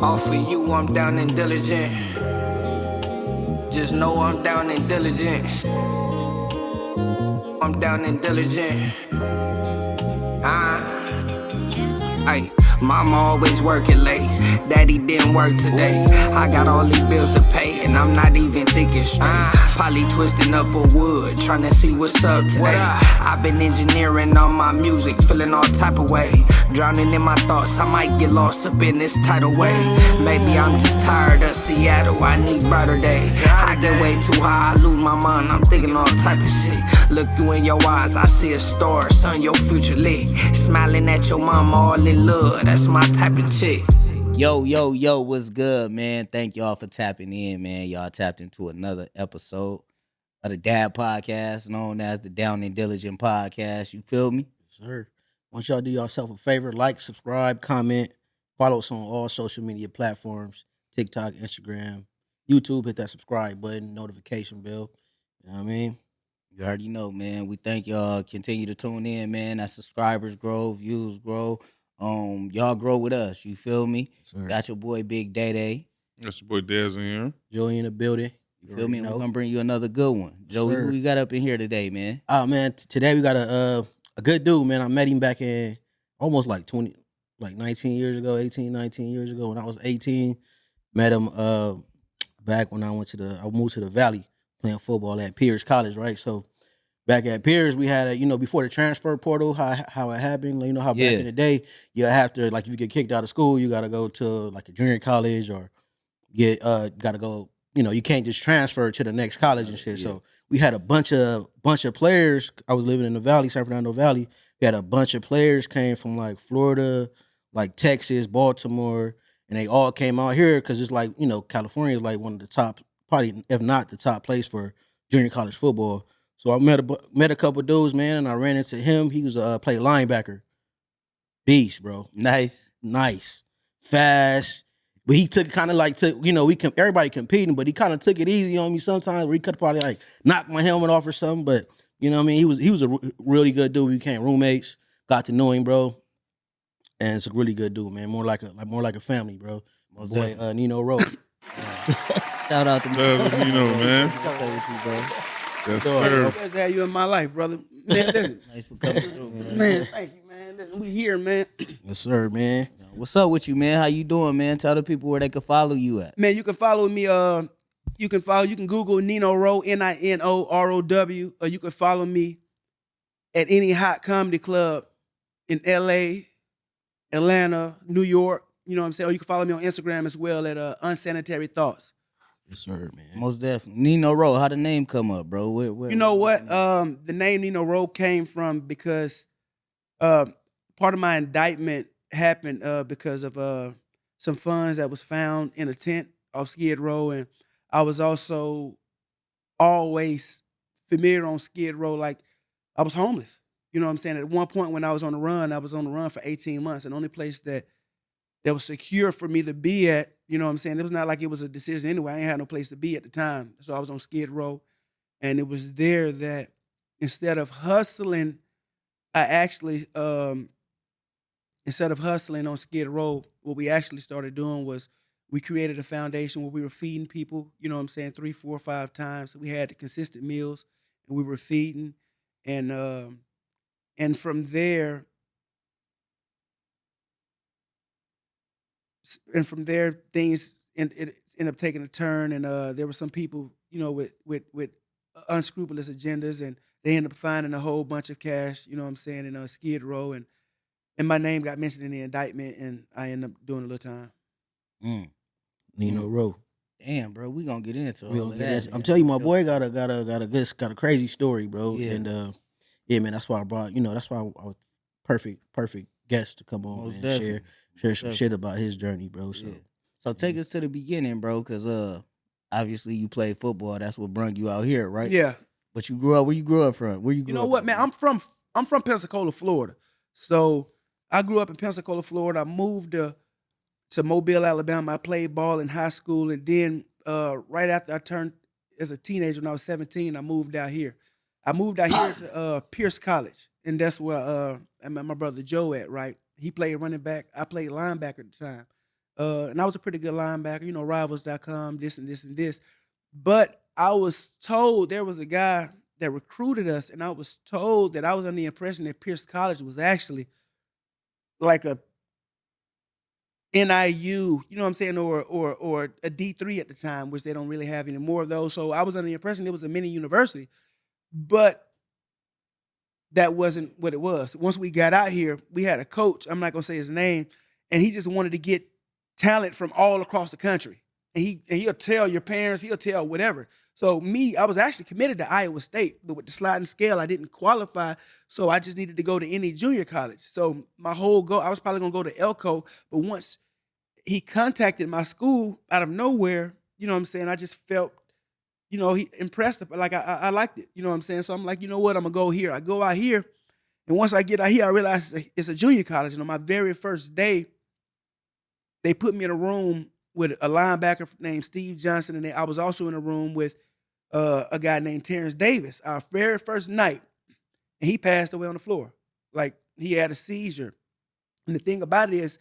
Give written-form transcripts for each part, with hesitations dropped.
All for you, I'm down and diligent. Just know I'm down and diligent. I'm down and diligent. Ay, mama always working late. Daddy didn't work today. I got all these bills to pay, and I'm not even thinking straight. Probably twisting up a wood, trying to see what's up today. I've been engineering all my music, feeling all type of way. Drowning in my thoughts, I might get lost up in this tidal wave. Maybe I'm just tired of Seattle, I need brighter day. I get way too high, I lose my mind, I'm thinking all type of shit. Look you in your eyes, I see a star, son, your future lit. Smiling at your mama, all in love, that's my type of chick. Yo, what's good, man? Thank y'all for tapping in, man. Y'all tapped into another episode of the D.A.D podcast, known as the Down and Diligent podcast. You feel me? Yes, sir. Want y'all to do yourself a favor, like, subscribe, comment, follow us on all social media platforms, TikTok, Instagram, YouTube, hit that subscribe button, notification bell. You know what I mean? You already know, man. We thank y'all. Continue to tune in, man. As subscribers grow, views grow. Y'all grow with us. You feel me? Sir. Got your boy Big Day. That's your boy Daz in here. Joey in the building. You feel me? And we're gonna bring you another good one. Joey, sir. who we got up in here today, man? Oh, man, today we got a good dude, man. I met him back in almost like 19 years ago, 18, 19 years ago when I was 18. Met him back when I moved to the Valley playing football at Pierce College, right? So back at Pierce, we had before the transfer portal, how it happened. You know how back in the day, you have to, like, if you get kicked out of school, you got to go to like a junior college or got to go. You can't just transfer to the next college and shit. Yeah. So we had a bunch of players. I was living in the Valley, San Fernando Valley. We had a bunch of players came from like Florida, like Texas, Baltimore, and they all came out here because it's like, California is like one of the top, probably if not the top place for junior college football. So I met a couple dudes, man, and I ran into him. He was played linebacker. Beast, bro. Nice. Fast. But he everybody competing, but he kind of took it easy on me sometimes where he could probably like knock my helmet off or something. But you know what I mean? He was a really good dude. We became roommates, got to know him, bro. And it's a really good dude, man. More like a family, bro. My boy Nino Row. Shout out to Nino, man. Shout out with you, bro. Yes, sir. I'm glad to have you in my life, brother. Man, listen. Nice for coming through, Man, thank you, man. Listen, we here, man. Yes, sir, man. What's up with you, man? How you doing, man? Tell the people where they can follow you at. Man, you can follow me. You can Google Nino Row, NINOROW, or you can follow me at any hot comedy club in LA, Atlanta, New York. You know what I'm saying? Or you can follow me on Instagram as well at Unsanitary Thoughts. Yes, sir, man. Most definitely. Nino Row, how the name come up, bro? Where, you know what? The name Nino Row came from because part of my indictment happened because of some funds that was found in a tent off Skid Row, and I was also always familiar on Skid Row, like I was homeless. You know what I'm saying? At one point when I was on the run for 18 months, and the only place that was secure for me to be at, you know what I'm saying? It was not like it was a decision anyway. I ain't had no place to be at the time. So I was on Skid Row, and it was there that instead of hustling, I actually, instead of hustling on Skid Row, what we actually started doing was we created a foundation where we were feeding people, you know what I'm saying, 3, 4, 5 times. So we had the consistent meals, and we were feeding. And from there, things ended up taking a turn, and there were some people, with unscrupulous agendas, and they ended up finding a whole bunch of cash, you know what I'm saying, in Skid Row, and my name got mentioned in the indictment, and I ended up doing a little time. Nino Row. Damn, bro, we gonna get into all of that. I'm telling you, my boy got a crazy story, bro. Yeah. And yeah, man, that's why I brought. That's why I was perfect guest to come on and share some shit about his journey, bro. So, so take us to the beginning, bro, because obviously you played football. That's what brought you out here, right? Yeah. But you grew up. Where you grew up from? Where you grew up? You know what, man? I'm from Pensacola, Florida. So I grew up in Pensacola, Florida. I moved to Mobile, Alabama. I played ball in high school, and then right after I turned as a teenager, when I was 17, I moved out here. I moved out here to Pierce College, and that's where I met my brother Joe at, right? He played running back. I played linebacker at the time. and I was a pretty good linebacker, rivals.com, this and this and this. But I was told there was a guy that recruited us, and I was told that I was under the impression that Pierce College was actually like a NIU, you know what I'm saying, or a D3 at the time, which they don't really have any more of those. So I was under the impression it was a mini university, but that wasn't what it was. Once we got out here, we had a coach, I'm not gonna say his name, and he just wanted to get talent from all across the country. And he'll tell your parents, he'll tell whatever. So me, I was actually committed to Iowa State, but with the sliding scale, I didn't qualify. So I just needed to go to any junior college. So my whole goal, I was probably gonna go to Elko, but once he contacted my school out of nowhere, you know what I'm saying, I just felt, he impressed, like I liked it, you know what I'm saying? So I'm like, you know what, I'm gonna go here. I go out here, and once I get out here, I realize it's a junior college. And on my very first day, they put me in a room with a linebacker named Steve Johnson, and I was also in a room with a guy named Terrence Davis. Our very first night, and he passed away on the floor. Like, he had a seizure. And the thing about it is,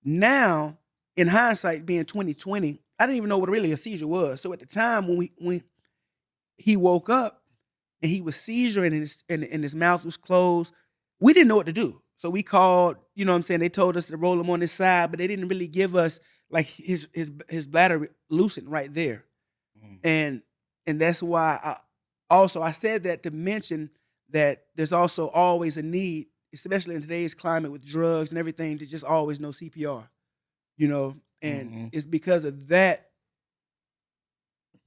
now, in hindsight, being 2020, I didn't even know what really a seizure was. So at the time when he woke up and he was seizuring and his mouth was closed, we didn't know what to do. So we called, you know what I'm saying, they told us to roll him on his side, but they didn't really give us, like, his bladder loosened right there. And that's why I said that to mention that there's also always a need, especially in today's climate with drugs and everything, to just always know CPR, and it's because of that,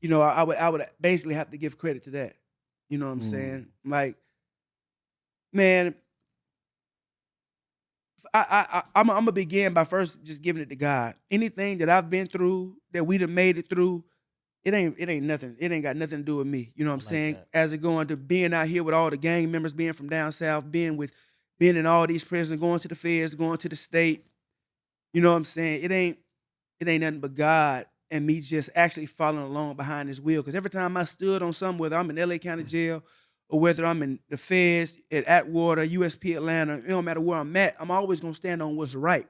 I would basically have to give credit to that. You know what I'm saying? Like, man, I'm gonna begin by first just giving it to God. Anything that I've been through, that we done made it through, it ain't nothing. It ain't got nothing to do with me. You know what I'm saying? That. As it going to being out here with all the gang members, being from down south, being in all these prisons, going to the feds, going to the state. You know what I'm saying? It ain't nothing but God and me just actually following along behind his wheel. Because every time I stood on something, whether I'm in LA County Jail or whether I'm in the feds at Atwater, USP Atlanta, it don't matter where I'm at, I'm always gonna stand on what's right.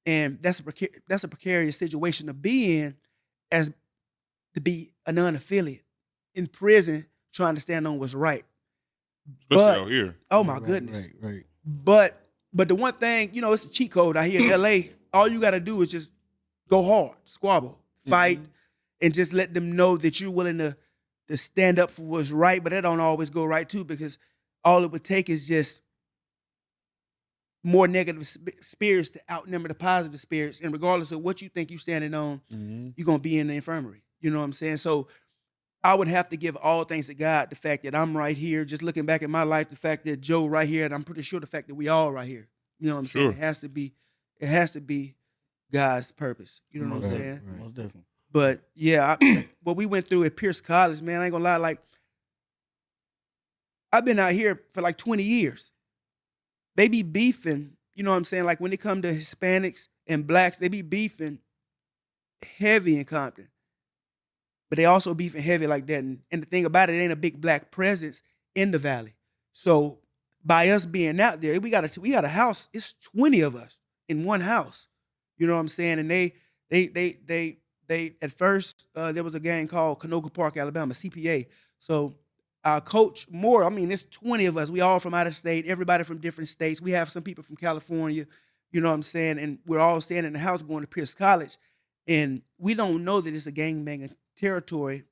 And that's a precarious situation to be in, as to be a non-affiliate in prison trying to stand on what's right. Especially out here. Oh my goodness. Right. But the one thing, it's a cheat code out here in LA. All you gotta do is just go hard, squabble, fight, and just let them know that you're willing to stand up for what's right. But that don't always go right too, because all it would take is just more negative spirits to outnumber the positive spirits. And regardless of what you think you're standing on, you're gonna be in the infirmary. You know what I'm saying? So I would have to give all things to God. The fact that I'm right here, just looking back at my life, the fact that Joe right here, and I'm pretty sure the fact that we all right here. You know what I'm saying? It has to be God's purpose. You know what I'm saying? Right. Most definitely. But yeah, what we went through at Pierce College, man, I ain't gonna lie, like, I've been out here for like 20 years. They be beefing, you know what I'm saying? Like, when it come to Hispanics and blacks, they be beefing heavy in Compton. But they also beefing heavy like that. And the thing about it ain't a big black presence in the valley. So by us being out there, we got a house. It's 20 of us in one house. You know what I'm saying? And they at first there was a gang called Canoga Park, Alabama, CPA. So our coach Moore, it's 20 of us. We all from out of state, everybody from different states. We have some people from California, you know what I'm saying? And we're all staying in the house going to Pierce College. And we don't know that it's a gangbanging territory,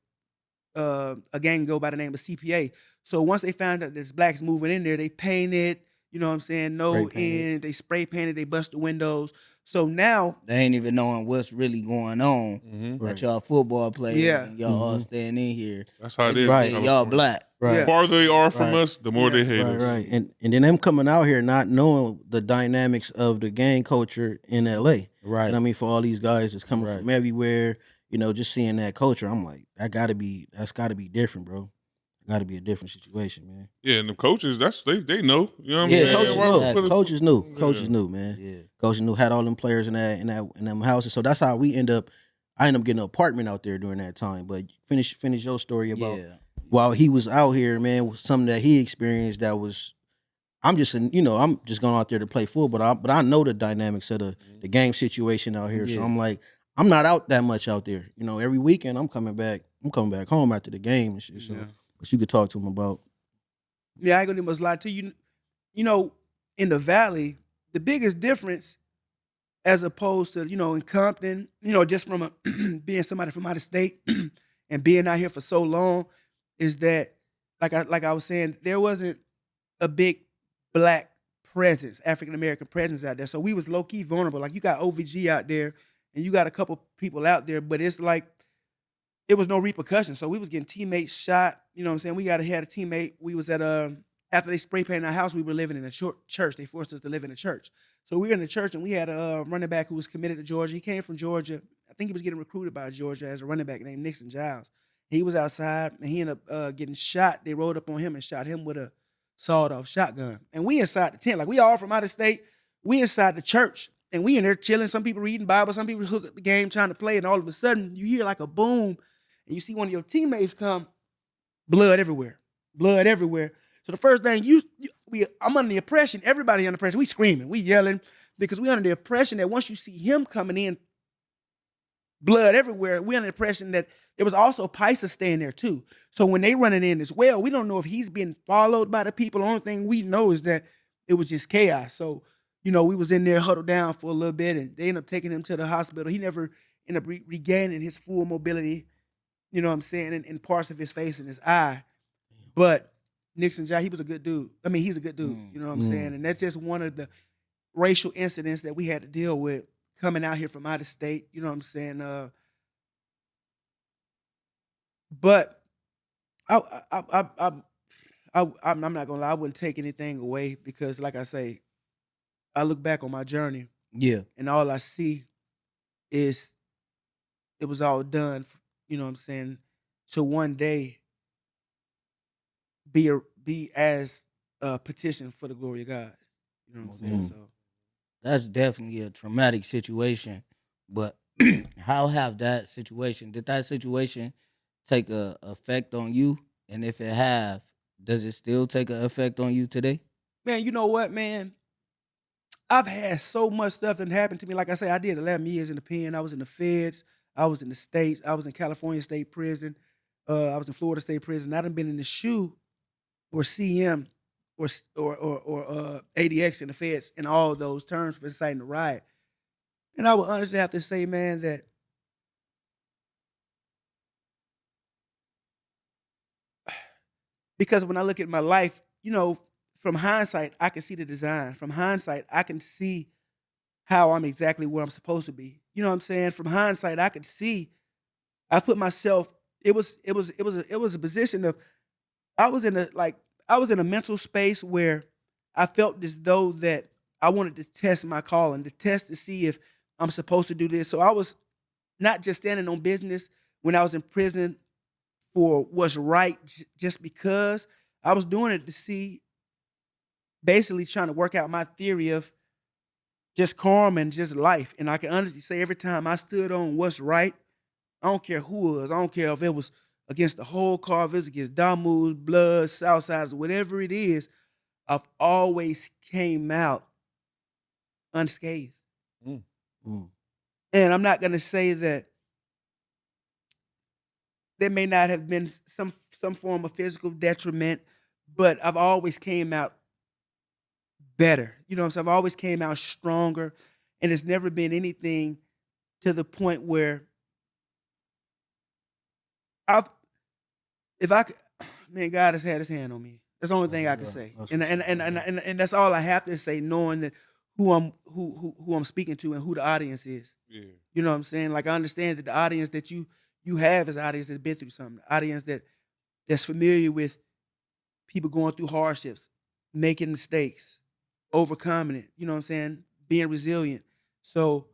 a gang go by the name of CPA. So once they found out there's blacks moving in there, they painted, you know what I'm saying, no end, they spray painted, they bust the windows. So now They ain't even knowing what's really going on. But y'all football players and y'all all staying in here. That's how it They is. just in say y'all California. black. Right. The farther they are from us, the more they hate us. Right. And then them coming out here not knowing the dynamics of the gang culture in LA. Right. And for all these guys that's coming from everywhere, just seeing that culture, I'm like, that's gotta be different, bro. Gotta be a different situation, man. Yeah, and the coaches, they know. You know what I'm Yeah, saying? coaches Why know. we put it- Coaches knew. Coaches knew, man. Yeah. Coaches knew, had all them players in them houses. So that's how I end up getting an apartment out there during that time. But finish your story about while he was out here, man, was something that he experienced that was I'm just I'm just going out there to play football, but I know the dynamics of the game situation out here. So I'm like, I'm not out that much out there. Every weekend I'm coming back home after the game and shit. So, but you could talk to him about. Yeah, I ain't gonna much lie to you. In the Valley, the biggest difference, as opposed to in Compton, just from being somebody from out of state and being out here for so long, is that like I was saying, there wasn't a big black presence, African American presence out there. So we was low key vulnerable. Like you got OVG out there, and you got a couple people out there, but it's like it was no repercussions. So we was getting teammates shot. You know what I'm saying? We had a teammate. We was at after they spray painted our house, we were living in a church. They forced us to live in a church. So we were in the church, and we had a running back who was committed to Georgia. He came from Georgia. I think he was getting recruited by Georgia as a running back named Nixon Giles. He was outside, and he ended up getting shot. They rode up on him and shot him with a sawed-off shotgun. And we inside the tent. Like, we all from out of state. We inside the church, and we in there chilling. Some people reading Bible. Some people hook up the game trying to play, and all of a sudden, you hear like a boom, and you see one of your teammates come, blood everywhere. Blood everywhere. So the first thing I'm under the impression, everybody under pressure, we screaming, we yelling, because we under the impression that once you see him coming in, blood everywhere, we under the impression that there was also Pisa staying there too. So when they running in as well, we don't know if he's been followed by the people. The only thing we know is that it was just chaos. So, we was in there huddled down for a little bit, and they ended up taking him to the hospital. He never ended up regaining his full mobility, you know what I'm saying, in parts of his face and his eye. But Nixon Jai, he was a good dude. I mean, he's a good dude, you know what I'm saying? And that's just one of the racial incidents that we had to deal with coming out here from out of state, you know what I'm saying? But I'm not gonna lie, I wouldn't take anything away, because like I say, I look back on my journey, and all I see is it was all done, you know what I'm saying, to one day be as a petition for the glory of God. You know what I'm saying? So that's definitely a traumatic situation. But how did that situation take a effect on you? And if it have, does it still take an effect on you today? Man, you know what, man? I've had so much stuff that happened to me. Like I say, I did 11 years in the pen. I was in the feds. I was in the States. I was in California State Prison. I was in Florida State Prison. I done been in the SHU or CM or ADX in the feds in all of those terms for inciting the riot. And I would honestly have to say, man, that because when I look at my life, from hindsight, I can see the design. From hindsight, I can see how I'm exactly where I'm supposed to be. You know what I'm saying? From hindsight, I could see I put myself. It was a position of I was in a mental space where I felt as though that I wanted to test my calling, to see if I'm supposed to do this. So I was not just standing on business when I was in prison for what's right, just because. I was doing it to see, basically trying to work out my theory of just karma and just life. And I can honestly say, every time I stood on what's right, I don't care who it was. I don't care if it was against the whole car, if it was against Damu's, Blood, Southsides, whatever it is, I've always came out unscathed. And I'm not going to say that there may not have been some form of physical detriment, but I've always came out better. You know what I'm saying? I've always came out stronger, and it's never been anything to the point where man, God has had his hand on me. That's the only thing I can say. And that's all I have to say, knowing that who I'm speaking to and who the audience is. Yeah. You know what I'm saying? Like, I understand that the audience that you have is an audience that's been through something. The audience that's familiar with people going through hardships, making mistakes, overcoming it. You know what I'm saying? Being resilient. So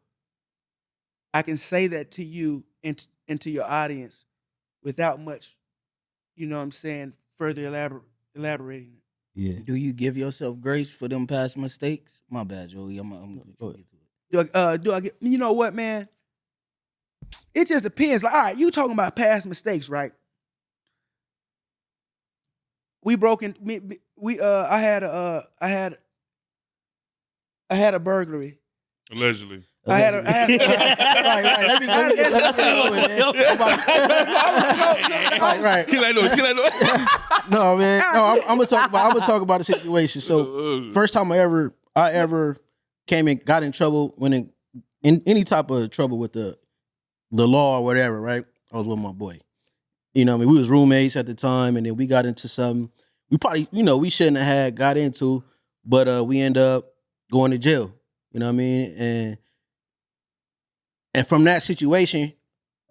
I can say that to you and to your audience without much, you know what I'm saying, further elaborating. Yeah. Do you give yourself grace for them past mistakes? My bad, Joey. I'm gonna get to it. Do I get? You know what, man? It just depends. Like, all right, you talking about past mistakes, right? We broke in. I had a burglary. Allegedly. I had a right. Let me go in, man. Right. Kill that noise. No, man. No, I'm gonna talk about the situation. So first time I ever came and got in trouble in any type of trouble with the law or whatever, right? I was with my boy. You know what I mean? We was roommates at the time, and then we got into something we probably, we shouldn't have got into, but we end up going to jail. You know what I mean? And from that situation,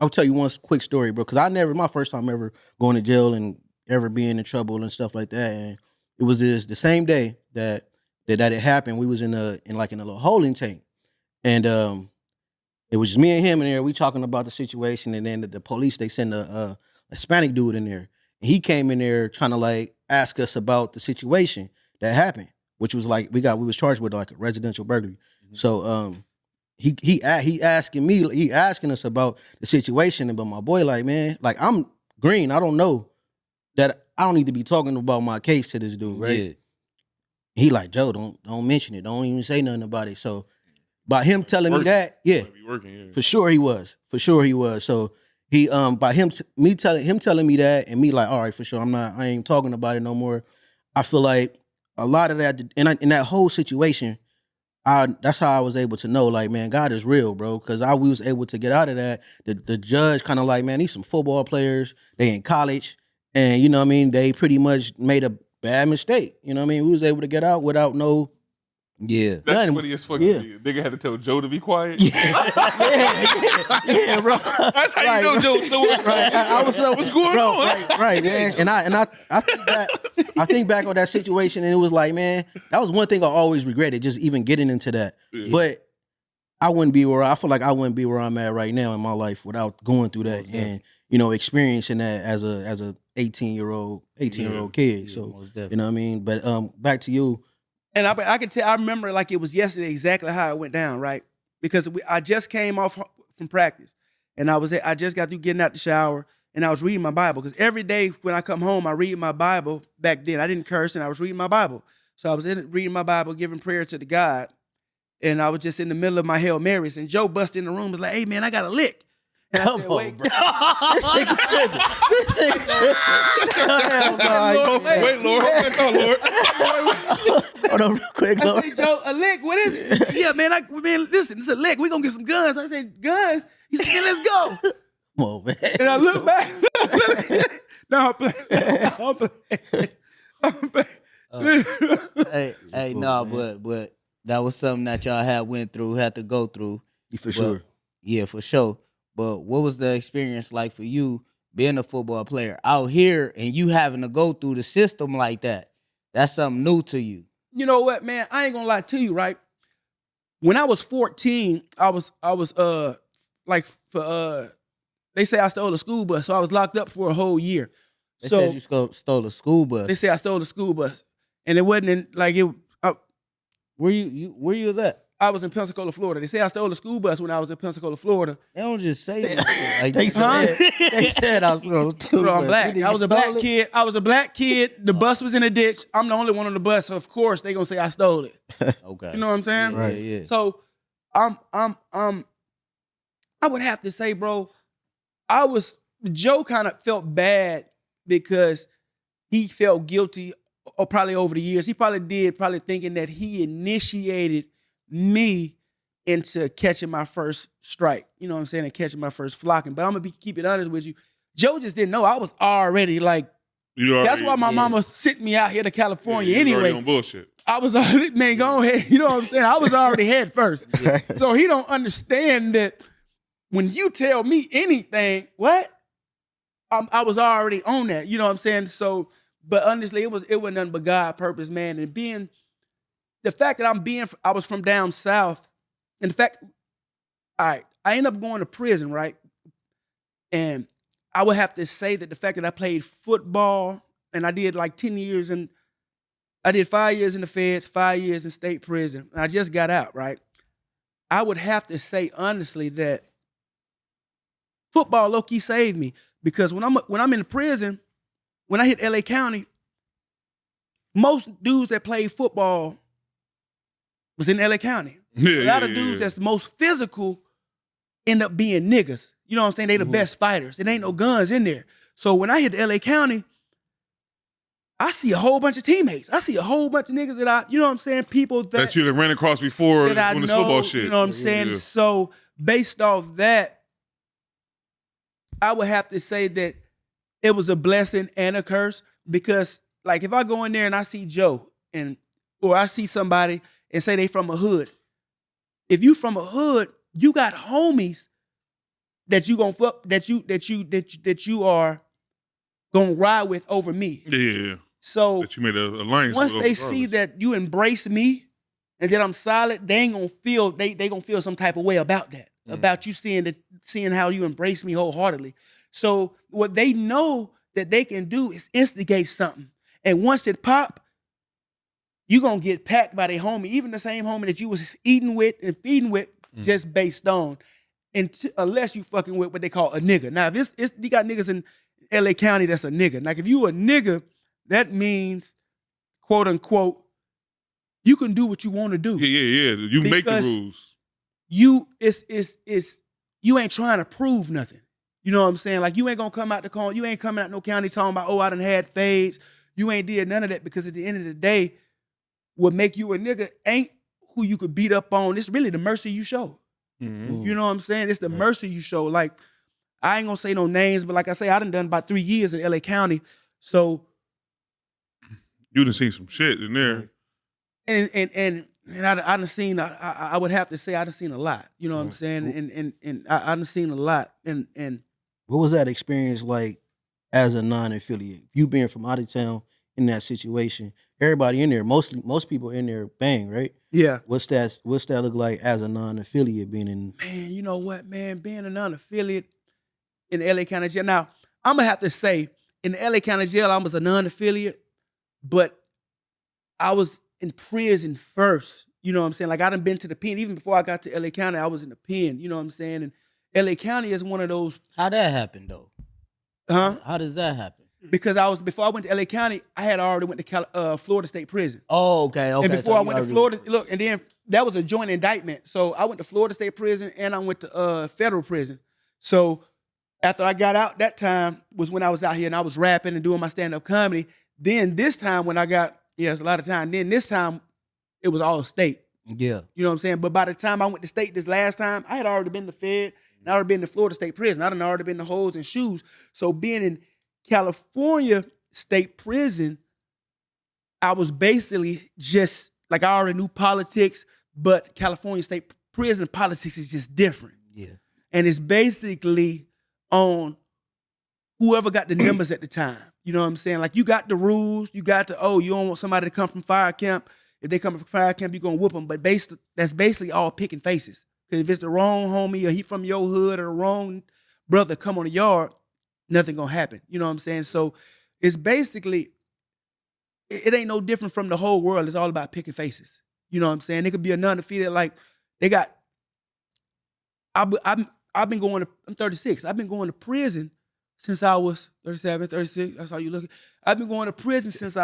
I'll tell you one quick story, bro. Because my first time ever going to jail and ever being in trouble and stuff like that. And it was the same day that it happened. We was in a little holding tank, and it was just me and him in there. We talking about the situation, and then the police, they send a Hispanic dude in there, and he came in there trying to like ask us about the situation that happened, which was like we was charged with like a residential burglary. Mm-hmm. So he asking us about the situation, but my boy like, man, like I'm green. I don't know that I don't need to be talking about my case to this dude, right? Yeah. He like, Joe, don't mention it. Don't even say nothing about it. So by him telling me that, yeah, for sure he was. So he by him telling me that and me like, all right, for sure, I ain't talking about it no more. I feel like a lot of that in that whole situation, that's how I was able to know, like, man, God is real, bro. Because we was able to get out of that. The judge kind of like, man, these some football players. They in college, and you know what I mean. They pretty much made a bad mistake. You know what I mean. We was able to get out without no. Yeah, that's funny as fuck. Yeah. Nigga had to tell Joe to be quiet. Yeah, bro. That's how you know Joe's so right. I was what's going on? Right, man. And I think back on that situation, and it was like, man, that was one thing I always regretted, just even getting into that. Yeah. But I feel like I wouldn't be where I'm at right now in my life without going through that and experiencing that as a 18-year-old kid. Yeah, so you know what I mean. But back to you. And I can tell, I remember like it was yesterday exactly how it went down, right? Because I just came off from practice, and I just got through getting out the shower, and I was reading my Bible. Because every day when I come home, I read my Bible. Back then, I didn't curse, and I was reading my Bible. So I was reading my Bible, giving prayer to the God, and I was just in the middle of my Hail Marys, and Joe busted in the room, was like, "Hey man, I got a lick." And Come on, wait, bro. This nigga tripping. Wait, Lord. Hold on real quick, Lord. I said, Joe, a lick, what is it? Yeah, man, listen, it's a lick. We gonna get some guns. I said, guns? He said, yeah, let's go. Come on, man. And I look back. No, I'm playing. No, but that was something that y'all had to go through. For sure. Yeah, for sure. But what was the experience like for you being a football player out here and you having to go through the system like that? That's something new to you. You know what, man? I ain't gonna lie to you, right? When I was 14, I was they say I stole a school bus, so I was locked up for a whole year. They said you stole a school bus. They say I stole a school bus, and it wasn't like it. Where you was at? I was in Pensacola, Florida. They say I stole a school bus when I was in Pensacola, Florida. They don't just say that. Like, they said I stole a school bus. I'm black. I was a black kid. The bus was in a ditch. I'm the only one on the bus, so of course they gonna say I stole it. Okay. You know what I'm saying? Right. Yeah. So I would have to say, bro, Joe kind of felt bad because he felt guilty, or probably over the years. He probably thinking that he initiated me into catching my first strike, you know what I'm saying, and catching my first flocking. But I'm gonna keep it honest with you. Joe just didn't know. I was already like, that's why my mama sent me out here to California anyway. On bullshit. I was already, man, go ahead. You know what I'm saying? I was already head first. So he don't understand that when you tell me anything, what? I was already on that. You know what I'm saying? So, but honestly, it wasn't nothing but God purpose, man. And the fact that I was from down south, and the fact, all right, I ended up going to prison, right? And I would have to say that the fact that I played football, and I did like 10 years, and I did 5 years in the feds, 5 years in state prison, and I just got out, right? I would have to say honestly that football low-key saved me, because when I'm in the prison, when I hit LA County, most dudes that played football was in LA County. Yeah, A lot of dudes that's most physical end up being niggas. You know what I'm saying? They the best fighters. It ain't no guns in there. So when I hit the LA County, I see a whole bunch of teammates. I see a whole bunch of niggas that you know what I'm saying? People that you ran across before that I on this know, football shit. you know what I'm saying? Yeah. So based off that, I would have to say that it was a blessing and a curse because, like, if I go in there and I see Joe or I see somebody and say they from a hood, if you from a hood, you got homies that you gonna fuck that you are gonna ride with over me. Yeah. So That you made an alliance. once with they regardless. see that you embrace me and that I'm solid, they ain't gonna feel they gonna feel some type of way about that. About you seeing how you embrace me wholeheartedly. So what they know that they can do is instigate something. And once it pop, you gonna get packed by their homie, even the same homie that you was eating with and feeding with, just based on. Unless you fucking with what they call a nigga. Now, if you got niggas in LA County that's a nigga. Like, if you a nigga, that means, quote unquote, you can do what you want to do. Yeah. You make the rules. You ain't trying to prove nothing. You know what I'm saying? Like, you ain't gonna come out the corner. You ain't coming out no county talking about, oh, I done had fades. You ain't did none of that because at the end of the day, what make you a nigga ain't who you could beat up on. It's really the mercy you show. Mm-hmm. You know what I'm saying? It's the mercy you show. Like, I ain't gonna say no names, but like I say, I done about 3 years in LA County. So you done seen some shit in there. And I done seen, I would have to say I done seen a lot. You know what I'm saying? And I done seen a lot. And what was that experience like as a non-affiliate? You being from out of town in that situation, everybody in there, most people in there bang, right? yeah. What's that look like as a non-affiliate being in? Man, you know what, man? Being a non-affiliate in the LA County Jail. Now, I'm gonna have to say, in the LA County Jail, I was a non-affiliate, but I was in prison first. You know what I'm saying? Like, I done been to the pen. Even before I got to LA County, I was in the pen. You know what I'm saying? And LA County is one of those. How that happened though? Huh? How does that happen? Because before I went to LA County, I had already went to Florida State Prison. Oh, okay. And before I went to Florida, look, and then that was a joint indictment. So I went to Florida State Prison and I went to federal prison. So after I got out, that time was when I was out here and I was rapping and doing my stand-up comedy. Then this time when I got, it's a lot of time. Then this time it was all state. Yeah. You know what I'm saying? But by the time I went to state this last time, I had already been to Fed and I already been to Florida State Prison. I done already been to holes and shoes. So being in California State Prison, I was basically just, like, I already knew politics, but California State Prison politics is just different. Yeah. And it's basically on whoever got the numbers at the time. You know what I'm saying? Like, you got the rules, you got you don't want somebody to come from fire camp. If they come from fire camp, you're going to whoop them. But that's basically all picking faces. Because if it's the wrong homie or he from your hood or the wrong brother come on the yard, nothing going to happen. You know what I'm saying? So it's basically, it ain't no different from the whole world. It's all about picking faces. You know what I'm saying? It could be a non-defeated, like, they got, I've been going to, I'm 36. I've been going to prison since I was 37, 36. That's how you look. I've been going to prison since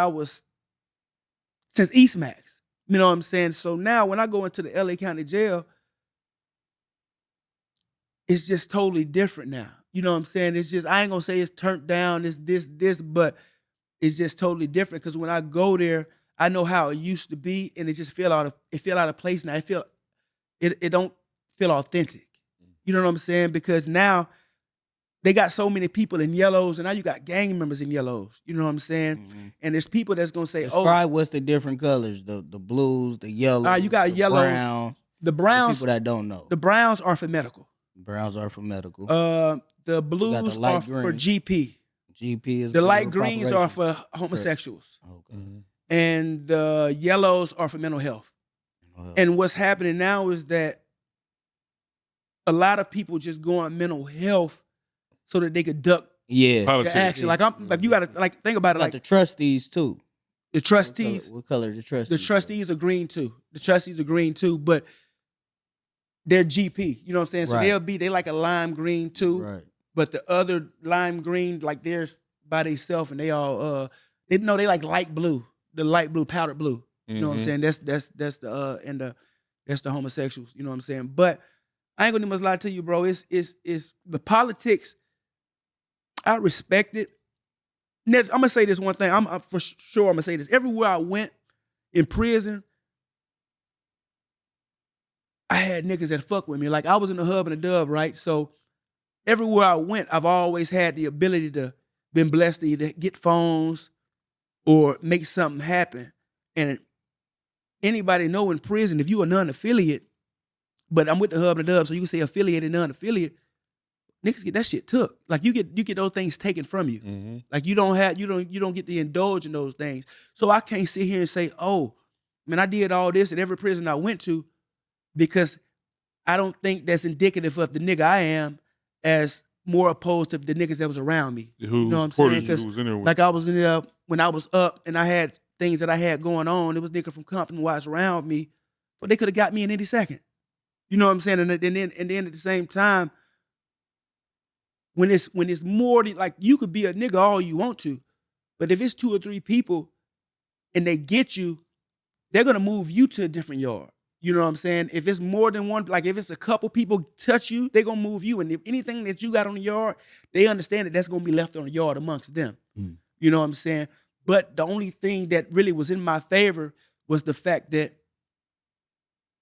East Max. You know what I'm saying? So now when I go into the LA County Jail, it's just totally different now. You know what I'm saying? It's just, I ain't gonna say it's turned down, it's this, but it's just totally different. Because when I go there, I know how it used to be, and it just feel out of place now. It don't feel authentic. You know what I'm saying? Because now they got so many people in yellows, and now you got gang members in yellows. You know what I'm saying? Mm-hmm. And there's people that's gonna say, describe what's the different colors, the blues, the yellows. You got yellows, brown, the browns. People that don't know, the browns are for medical. Browns are for medical. The blues are for GP. GP is the light greens are for homosexuals. Okay. And the yellows are for mental health. And what's happening now is that a lot of people just go on mental health so that they could duck the action. Like, you gotta, like, think about it. Like the trustees too. The trustees. What color the trustees? The trustees are green too. But they're GP. You know what I'm saying? So they like a lime green too. Right. But the other lime green, like, they're by themselves, and they all they like light blue. the light blue, powder blue. You know what I'm Mhm. saying? That's the homosexuals. You know what I'm saying? But I ain't gonna much lie to you, bro. It's the politics. I respect it. Next, I'm gonna say this one thing. I'm for sure. I'm gonna say this. Everywhere I went in prison, I had niggas that fuck with me. Like I was in the hub and the dub, right? So everywhere I went, I've always had the ability to been blessed to either get phones or make something happen. And anybody know in prison, if you a non-affiliate, but I'm with the hub and the dub, so you can say affiliated, non-affiliate, niggas get that shit took. Like you get those things taken from you. Mhm. Like you don't get to indulge in those things. So I can't sit here and say, oh, man, I did all this at every prison I went to because I don't think that's indicative of the nigga I am as more opposed to the niggas that was around me. Who You know what I'm supported saying? you? Because Who was in there with like I was in there when I was up and I had things that I had going on. It was niggas from company wise around me, but they could have got me in any second. You know what I'm saying? And then at the same time, when it's more than like you could be a nigga all you want to, but if it's 2 or 3 people and they get you, they're gonna move you to a different yard. You know what I'm saying? If it's more than one, like if it's a couple people touch you, they're gonna move you. And if anything that you got on the yard, they understand that that's gonna be left on the yard amongst them. Mm. You know what I'm saying? But the only thing that really was in my favor was the fact that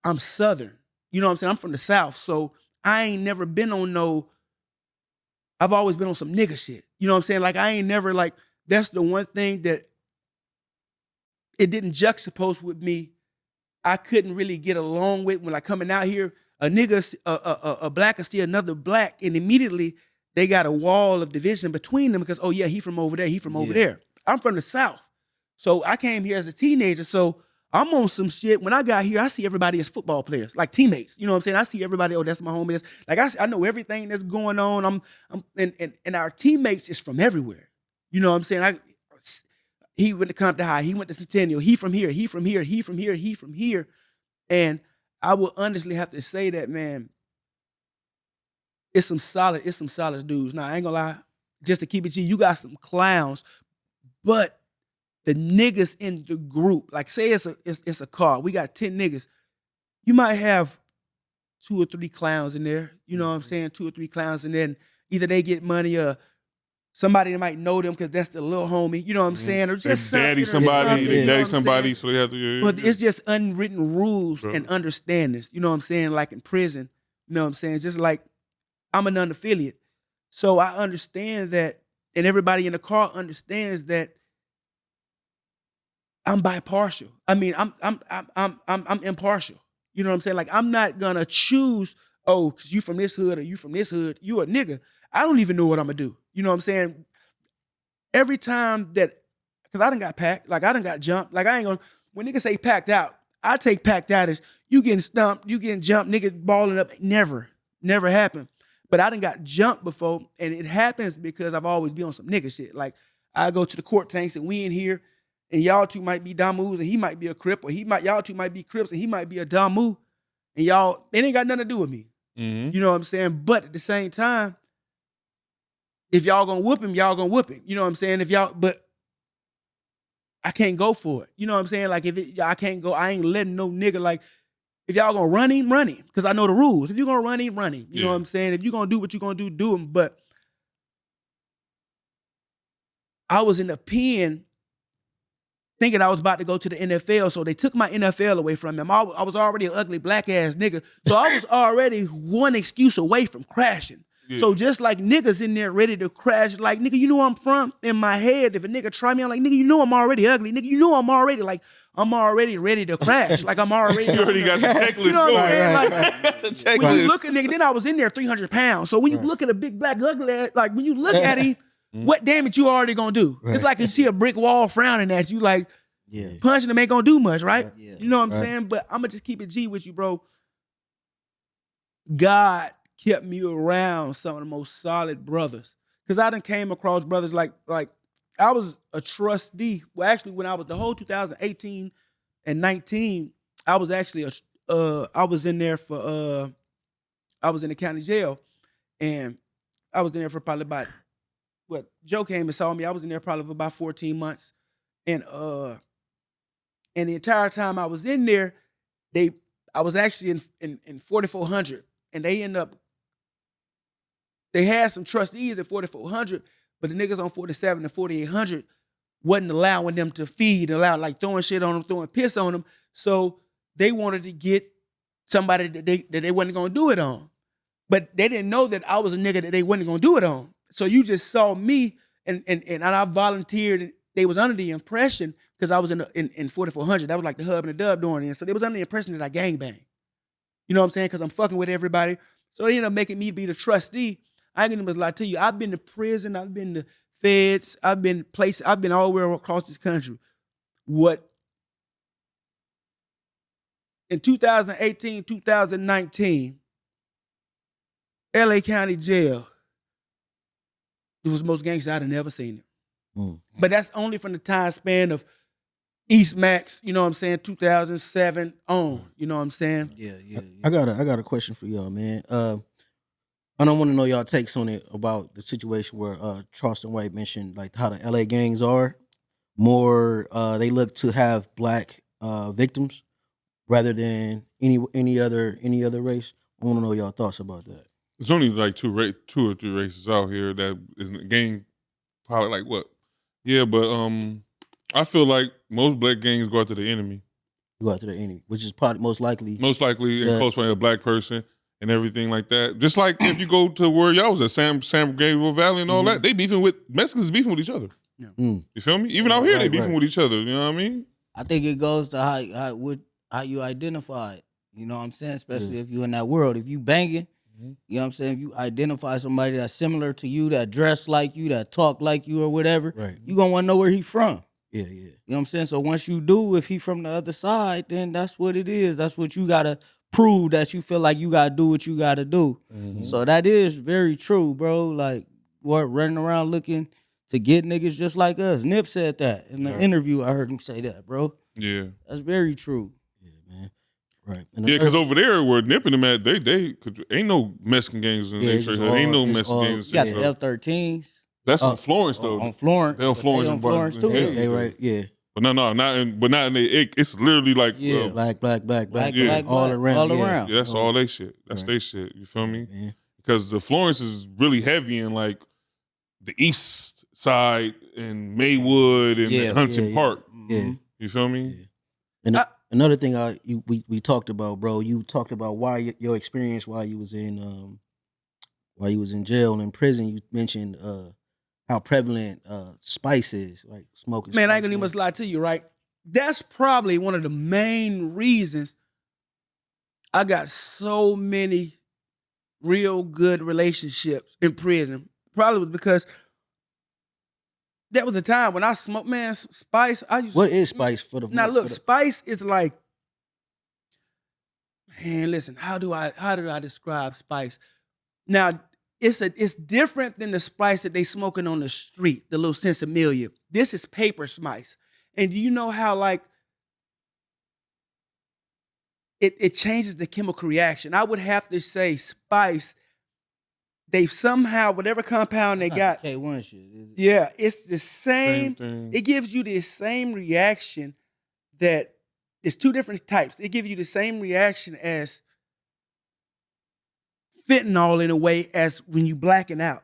I'm Southern. You know what I'm saying? I'm from the South. So I ain't never been on no, I've always been on some nigga shit. You know what I'm saying? Like I ain't never like, that's the one thing that it didn't juxtapose with me. I couldn't really get along with when like coming out here, a nigga, a black will see another black, and immediately they got a wall of division between them because, oh yeah, he from over there, he from over there. I'm from the South. So I came here as a teenager. So I'm on some shit. When I got here, I see everybody as football players, like teammates. You know what I'm saying? I see everybody, oh, that's my homie. Like I know everything that's going on. And our teammates is from everywhere. You know what I'm saying? He went to Compton High. He went to Centennial. He from here. He from here. He from here. He from here. And I will honestly have to say that, man, it's some solid dudes. Now, I ain't gonna lie. Just to keep it G, you got some clowns, but the niggas in the group, like say it's a car. We got 10 niggas. You might have 2 or 3 clowns in there. You know what I'm saying? 2 or 3 clowns, and then either they get money or somebody that might know them because that's the little homie, you know what I'm saying? Or just They daddy somebody, you they know daddy what I'm somebody, saying? so they have to. Yeah, But yeah. it's just unwritten rules Bro. and understandings, you know what I'm saying? Like in prison, you know what I'm saying? Just like I'm a non-affiliate. So I understand that, and everybody in the car understands that I'm bipartial. I mean, I'm impartial. You know what I'm saying? Like I'm not gonna choose, oh, cause you from this hood or you from this hood, you a nigga. I don't even know what I'm gonna do. You know what I'm saying? Every time that, because I done got packed, like I done got jumped, like I ain't gonna, when niggas say packed out, I take packed out as you getting stumped, you getting jumped, niggas balling up. Never happened. But I done got jumped before, and it happens because I've always been on some nigga shit. Like I go to the court tanks and we in here, and y'all two might be Damus and he might be a Crip, or y'all two might be Crips and he might be a Damu, and y'all, it ain't got nothing to do with me. Mhm. You know what I'm saying? But at the same time, if y'all gonna whoop him, y'all gonna whoop him. You know what I'm saying? But I can't go for it. You know what I'm saying? Like I can't go, I ain't letting no nigga, like, if y'all gonna run him, because I know the rules. If you're gonna run him, run him. You know what I'm saying? If you're gonna do what you're gonna do him. But I was in the pen thinking I was about to go to the NFL, so they took my NFL away from him. I was already an ugly black ass nigga, so I was already one excuse away from crashing. Yeah. So just like niggas in there ready to crash, like nigga, you know where I'm from? In my head, if a nigga try me, I'm like, nigga, you know I'm already ugly. Nigga, you know I'm already ready to crash. Like I'm already. You already got the checklist You know what I'm going. saying? Like The checklist. when you look at nigga, then I was in there 300 pounds. So when you look at a big black ugly ass, like when you look at him, what damage you already gonna do? It's like you see a brick wall frowning at you, like punching him ain't gonna do much, right? You know what I'm saying? But I'm gonna just keep it G with you, bro. God kept me around some of the most solid brothers. Cause I done came across brothers like I was a trustee. Well, actually, when I was the whole 2018 and 19, I was actually I was in there for I was in the county jail, and I was in there for probably about Joe came and saw me. I was in there probably for about 14 months, and And the entire time I was in there, I was actually in 4400, and they had some trustees at 4400, but the niggas on 47 and 4800 wasn't allowing them to feed, like throwing shit on them, throwing piss on them. So they wanted to get somebody that they wasn't gonna do it on. But they didn't know that I was a nigga that they wasn't gonna do it on. So you just saw me and I volunteered. And they was under the impression, because I was in 4400, that was like the hub and the dub during it. So they was under the impression that I gangbang. You know what I'm saying? Because I'm fucking with everybody. So they ended up making me be the trustee. I ain't gonna lie to you. I've been to prison. I've been to feds. I've been all over across this country. What? In 2018, 2019, LA County Jail, it was the most gangster I'd have never seen it. But that's only from the time span of East Max, you know what I'm saying, 2007 on, you know what I'm saying? Yeah. I got a question for y'all, man. I don't want to know y'all takes on it about the situation where Charleston White mentioned like how the LA gangs are more. They look to have black victims rather than any other race. I want to know y'all thoughts about that. There's only like two or three races out here that is gang pilot. Like what? Yeah, but I feel like most black gangs go after the enemy. Go after the enemy, which is probably most likely in close by a black person and everything like that. Just like if you go to where y'all was at, San Gabriel Valley and all that, they beefing with Mexicans beefing with each other. Yeah. You feel me? Even out here, they beefing with each other. You know what I mean? I think it goes to how you identify it. You know what I'm saying? Especially if you're in that world. If you banging, you know what I'm saying? If you identify somebody that's similar to you, that dress like you, that talk like you or whatever, you gonna want to know where he from. Yeah. You know what I'm saying? So once you do, if he from the other side, then that's what it is. That's what you gotta prove, that you feel like you gotta do what you gotta do. So that is very true, bro. Like, what, running around looking to get niggas just like us. Nip said that in the interview. I heard him say that, bro. Yeah. That's very true. Yeah, man. Right. Yeah, because over there where nipping them at, cause ain't no Mexican gangs in their church. Ain't no Mexican gangs. You got the F-13s. That's on Florence though. On Florence. They on Florence, on Florence too. They right. Yeah. But not in it's literally like black, all around. Yeah, that's all they shit. That's they shit. You feel me? Yeah. Because the Florence is really heavy in like the east side and Maywood and Huntington Park. Yeah. You feel me? And another thing we talked about, bro. You talked about why your experience while you was in jail and in prison. You mentioned how prevalent spice is, like smoking. Man, I ain't spice, gonna even lie to you, right? That's probably one of the main reasons I got so many real good relationships in prison. Probably was because that was a time when I smoked, man, spice. What is spice for the? Now look, spice is like, man, listen, how do I describe spice? Now, it's different than the spice that they smoking on the street, the little Sensimilia. This is paper spice. And do you know how like it changes the chemical reaction? I would have to say spice, they've somehow, whatever compound they got. K1 shit, is it? Yeah, it's the same thing. It gives you the same reaction that it's two different types. It gives you the same reaction as fentanyl in a way as when you blacken out.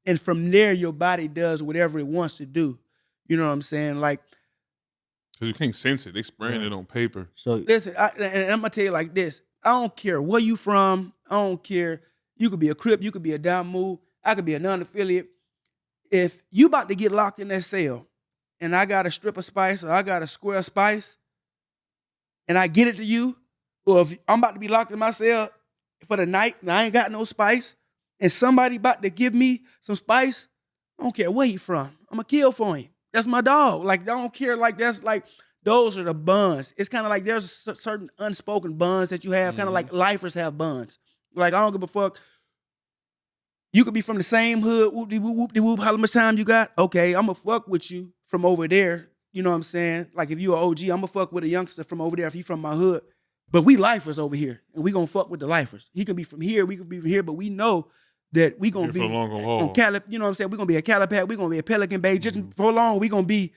And from there, your body does whatever it wants to do. You know what I'm saying? Like, because you can't sense it. They spraying it on paper. So listen, and I'm gonna tell you like this. I don't care where you from. I don't care. You could be a Crip. You could be a Damu. I could be a non-affiliate. If you about to get locked in that cell, and I got a strip of spice or I got a square of spice, and I get it to you, or if I'm about to be locked in my cell for the night and I ain't got no spice, and somebody about to give me some spice, I don't care where he from. I'm gonna kill for him. That's my dog. Like, I don't care. Like, that's like, those are the bonds. It's kind of like there's certain unspoken bonds that you have, kind of like lifers have bonds. Like, I don't give a fuck. You could be from the same hood, whoop-de-whoop, how much time you got? Okay, I'm gonna fuck with you from over there. You know what I'm saying? Like, if you an OG, I'm gonna fuck with a youngster from over there if he from my hood. But we lifers over here, and we gonna fuck with the lifers. He could be from here, we could be from here, but we know that we gonna be on Cali, you know what I'm saying? We gonna be at Calipat, we gonna be at Pelican Bay. Just for long, we gonna be,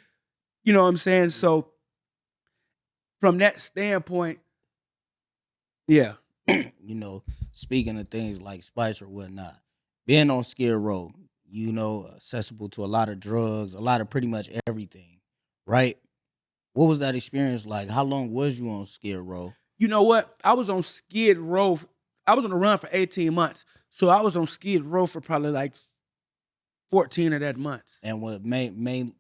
you know what I'm saying? So from that standpoint, yeah. You know, speaking of things like Spice or whatnot, being on Skid Row, you know, accessible to a lot of drugs, a lot of pretty much everything, right? What was that experience like? How long was you on Skid Row? You know what? I was on Skid Row. I was on the run for 18 months. So I was on Skid Row for probably like 14 of that months. And what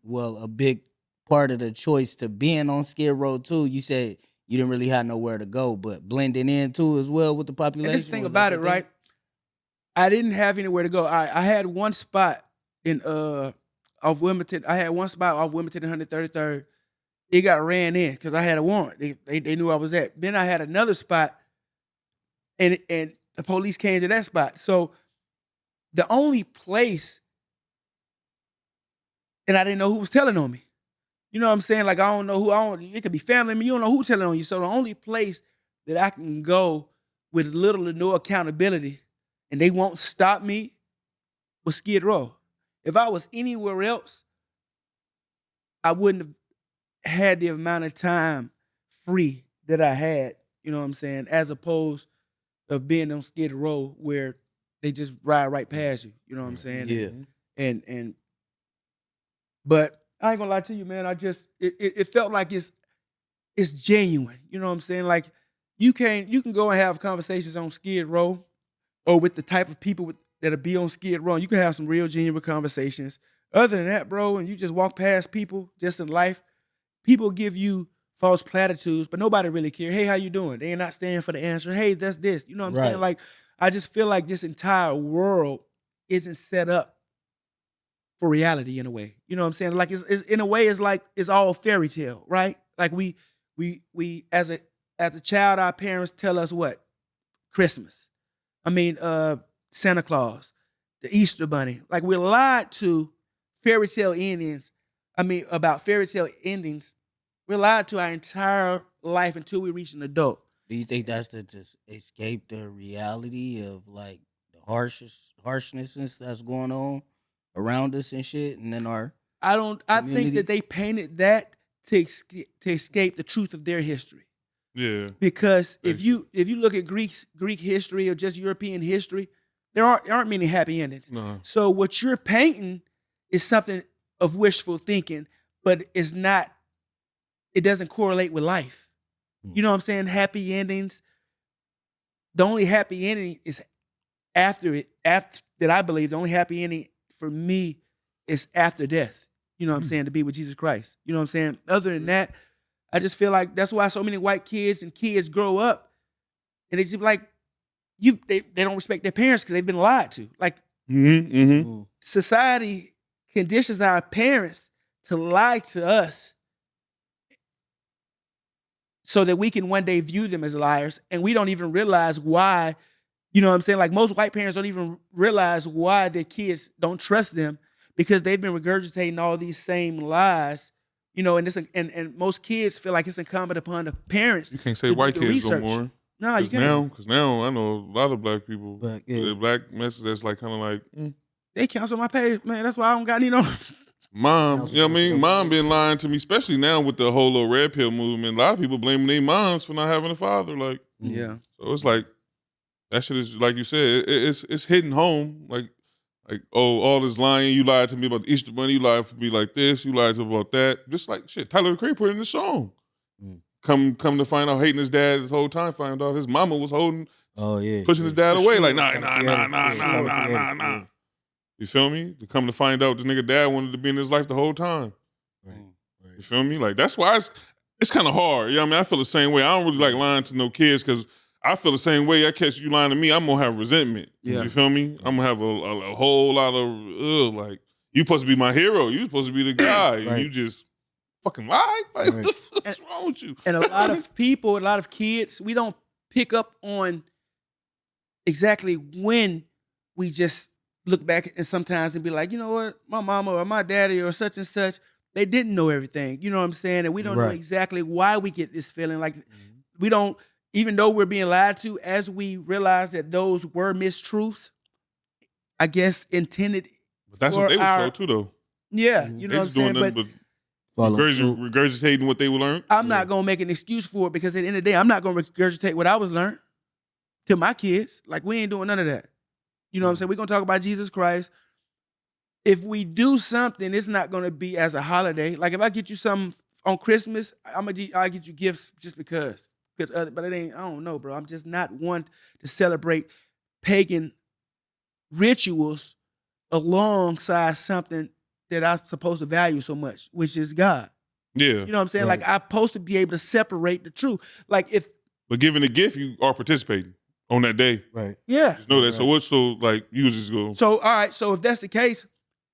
well, a big part of the choice to being on Skid Row too, you said you didn't really have nowhere to go, but blending in too as well with the population. And this thing was that about your it, thing? right? I didn't have anywhere to go. I had one spot in off Wilmington. I had one spot off Wilmington and 133rd. It got ran in because I had a warrant. They knew I was at. Then I had another spot, and the police came to that spot. So the only place, and I didn't know who was telling on me. You know what I'm saying? Like I don't know who. It could be family. I mean, you don't know who telling on you. So the only place that I can go with little or no accountability, and they won't stop me, was Skid Row. If I was anywhere else, I wouldn't have had the amount of time free that I had, you know what I'm saying, as opposed of being on Skid Row where they just ride right past you, you know what I'm saying? Yeah. And but I ain't gonna lie to you, man. It felt like it's genuine, you know what I'm saying? Like you can go and have conversations on Skid Row or with the type of people that'll be on Skid Row. You can have some real genuine conversations. Other than that, bro, and you just walk past people just in life, people give you false platitudes, but nobody really care. Hey, how you doing? They ain't not staying for the answer. Hey, that's this. You know what I'm saying? Right. Like, I just feel like this entire world isn't set up for reality in a way. You know what I'm saying? Like, it's in a way, it's like it's all fairy tale, right? Like we as a child, our parents tell us what? Christmas. I mean, Santa Claus, the Easter Bunny. Like we're lied to fairy tale endings. I mean, about fairy tale endings. We're lied to our entire life until we reach an adult. Do you think that's to just escape the reality of like the harshness that's going on around us and shit, and then our I think community? that they painted that to escape the truth of their history. Yeah. Because if you look at Greek history or just European history, there aren't many happy endings. No. So what you're painting is something of wishful thinking, but it's not. It doesn't correlate with life. You know what I'm saying? Happy endings. The only happy ending is after it. After that, I believe the only happy ending for me is after death. You know what I'm saying? To be with Jesus Christ. You know what I'm saying? Other than that, I just feel like that's why so many white kids and kids grow up and they just like they don't respect their parents because they've been lied to. Like society conditions our parents to lie to us so that we can one day view them as liars, and we don't even realize why. You know what I'm saying? Like most white parents don't even realize why their kids don't trust them because they've been regurgitating all these same lies. You know, and most kids feel like it's incumbent upon the parents. You can't say to white do the kids no research. more. No, you can't. Because now I know a lot of black people, yeah. black message that's like kind of like, They cancel my page, man. That's why I don't got any no. mom, you know what I mean? Mom been lying to me, especially now with the whole little red pill movement. A lot of people blaming their moms for not having a father. Like, Yeah. so it's like, that shit is, like you said, it's hitting home. Like, oh, all this lying, you lied to me about the Easter Bunny, you lied to me like this, you lied to me about that. Just like, shit, Tyler the Creator put it in the song. Come to find out, hating his dad this whole time, find out his mama was holding, pushing his dad away. Like, nah. You feel me? To come to find out this nigga dad wanted to be in his life the whole time. Right. You feel me? Like, that's why it's kind of hard. You know what I mean? I feel the same way. I don't really like lying to no kids because I feel the same way. I catch you lying to me, I'm going to have resentment. Yeah. You feel me? I'm going to have a whole lot of, like, you supposed to be my hero. You supposed to be the guy. And you just fucking lie? Like, what's wrong with you? And a lot of people, a lot of kids, we don't pick up on exactly when we just look back and sometimes and be like, you know what, my mama or my daddy or such and such, they didn't know everything. You know what I'm saying? And we don't know exactly why we get this feeling. Like we don't, even though we're being lied to, as we realize that those were mistruths, I guess intended. But that's what they were told too, though. Yeah, you know what I'm saying? But Follow through. regurgitating what they learned. I'm not gonna make an excuse for it because at the end of the day, I'm not gonna regurgitate what I was learned to my kids. Like we ain't doing none of that. You know what I'm saying? We're gonna talk about Jesus Christ. If we do something, it's not gonna be as a holiday. Like if I get you something on Christmas, I'll get you gifts just because. But it ain't. I don't know, bro. I'm just not one to celebrate pagan rituals alongside something that I'm supposed to value so much, which is God. Yeah. You know what I'm saying? Right. Like I'm supposed to be able to separate the truth. Like if But giving a gift, you are participating on that day. Right. yeah. Just know that. So what's like you just go. So all right. So if that's the case,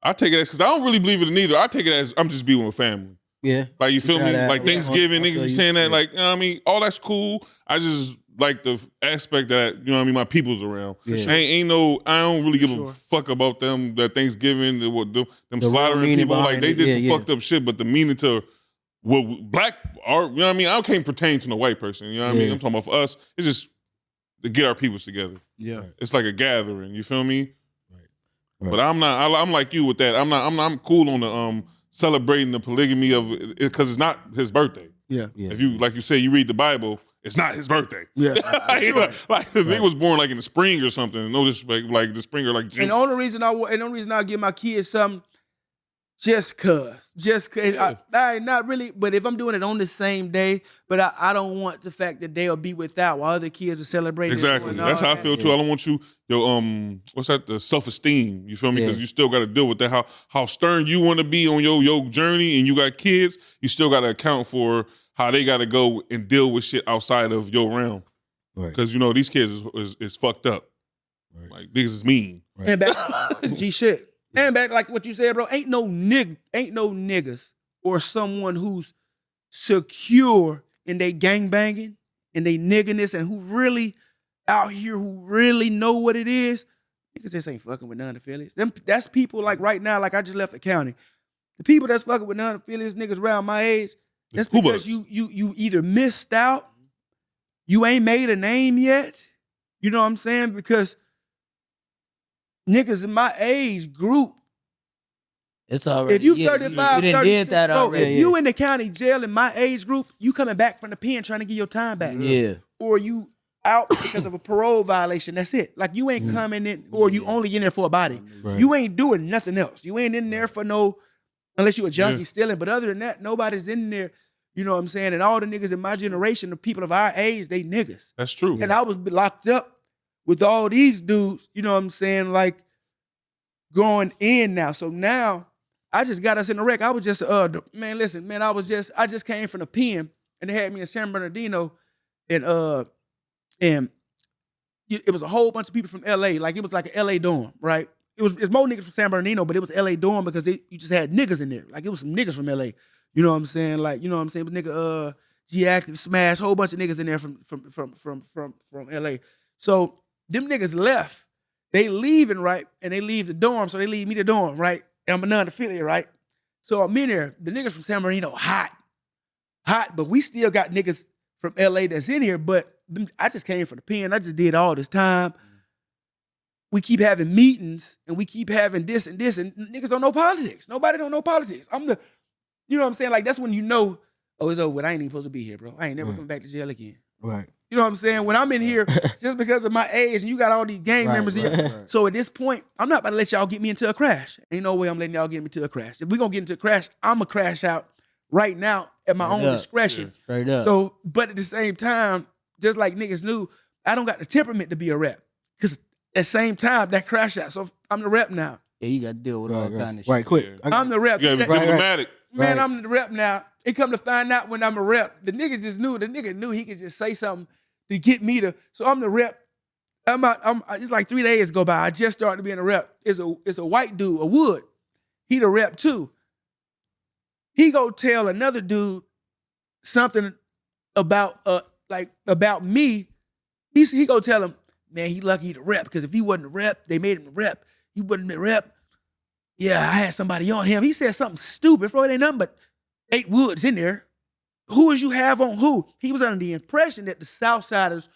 I take it as because I don't really believe it in either. I take it as I'm just being with family. Yeah. Like you feel me? gotta- Like Thanksgiving, I niggas feel be you. saying that. Yeah. Like you know what I mean, all that's cool. I just like the aspect that you know what I mean. My people's around. Yeah. Ain't no. I don't really give Sure. a fuck about them. That Thanksgiving, them The real slaughtering meaning people. Like behind they it. did Yeah, some yeah. fucked up shit. But the meaning to what black art. You know what I mean? I can't pertain to no white person. You know what I mean? Yeah. I'm talking about for us. It's just to get our peoples together. yeah. It's like a gathering. You feel me? Right. But I'm not. I'm like you with that. I'm cool on the celebrating the polygamy of it because it's not his birthday. Yeah. Yeah. If you like you say you read the Bible, it's not his birthday. Yeah. You know, like the nigga was born like in the spring or something. No disrespect, like the spring or like June. And the only reason I give my kids something just cause. Yeah. I not really, but if I'm doing it on the same day, but I don't want the fact that they'll be without while other kids are celebrating. Exactly. and doing That's all how I that. feel too. I don't want you, what's that? The self-esteem. You feel me? Yeah. Because you still got to deal with that. How stern you want to be on your journey, and you got kids. You still got to account for how they got to go and deal with shit outside of your realm. Right. Because you know these kids is fucked up. Right. Like niggas is mean. And back, G shit. And back like what you said, bro. Ain't no niggas or someone who's secure in they gangbanging and they nigginess and who really out here who really know what it is. Niggas just ain't fucking with none affiliates. That's people like right now, like I just left the county. The people that's fucking with none affiliates, niggas around my age, that's Who because bucks? you either missed out, you ain't made a name yet. You know what I'm saying? Because niggas in my age group, It's already. if you yeah, 35, you done 36, did that bro, already. if you in the county jail in my age group, you coming back from the pen trying to get your time back. Yeah. Or you out because of a parole violation. That's it. Like you ain't coming in, or you only in there for a body. Right. You ain't doing nothing else. You ain't in there for no, unless you a junkie Yeah. stealing. But other than that, nobody's in there. You know what I'm saying? And all the niggas in my generation, the people of our age, they niggas. That's true. And I was locked up with all these dudes, you know what I'm saying, like going in now. So now I just got us in the wreck. I was just, man, listen, man, I just came from the pen and they had me in San Bernardino and it was a whole bunch of people from LA. Like it was like an LA dorm, right? It's more niggas from San Bernardino, but it was LA dorm because you just had niggas in there. Like it was some niggas from LA. You know what I'm saying? Like, you know what I'm saying? It was nigga G-Active, Smash, whole bunch of niggas in there from LA. So them niggas left. They leaving, right? And they leave the dorm, so they leave me the dorm, right? And I'm a non-affiliate, right? So I'm in there. The niggas from San Bernardino, hot, but we still got niggas from LA that's in here, but I just came from the pen. I just did all this time. We keep having meetings and we keep having this and niggas don't know politics. Nobody don't know politics. You know what I'm saying? Like that's when you know, oh, it's over with. I ain't even supposed to be here, bro. I ain't never coming back to jail again. Right. You know what I'm saying? When I'm in here, just because of my age and you got all these gang Right, members here. right. So at this point, I'm not about to let y'all get me into a crash. Ain't no way I'm letting y'all get me to a crash. If we gonna get into a crash, I'm gonna crash out right now at my own up. discretion. Straight up. So, but at the same time, just like niggas knew, I don't got the temperament to be a rep. Because at the same time, that crash out. So I'm the rep now. Yeah, you got to deal with all kind of shit. Right, quick. Yeah. I'm the rep. You gotta be Right, right. diplomatic. Man, Right. I'm the rep now. It come to find out when I'm a rep. The nigga just knew. The nigga knew he could just say something to get me to. So I'm the rep. It's like 3 days go by. I just started being a rep. It's a white dude, a Wood. He the rep too. He go tell another dude something about me. He go tell him, man, he lucky he the rep because if he wasn't a rep, they made him a rep. He wasn't a rep. Yeah, I had somebody on him. He said something stupid, bro. It ain't nothing but 8 Woods in there. Who is you have on who? He was under the impression that the Southsiders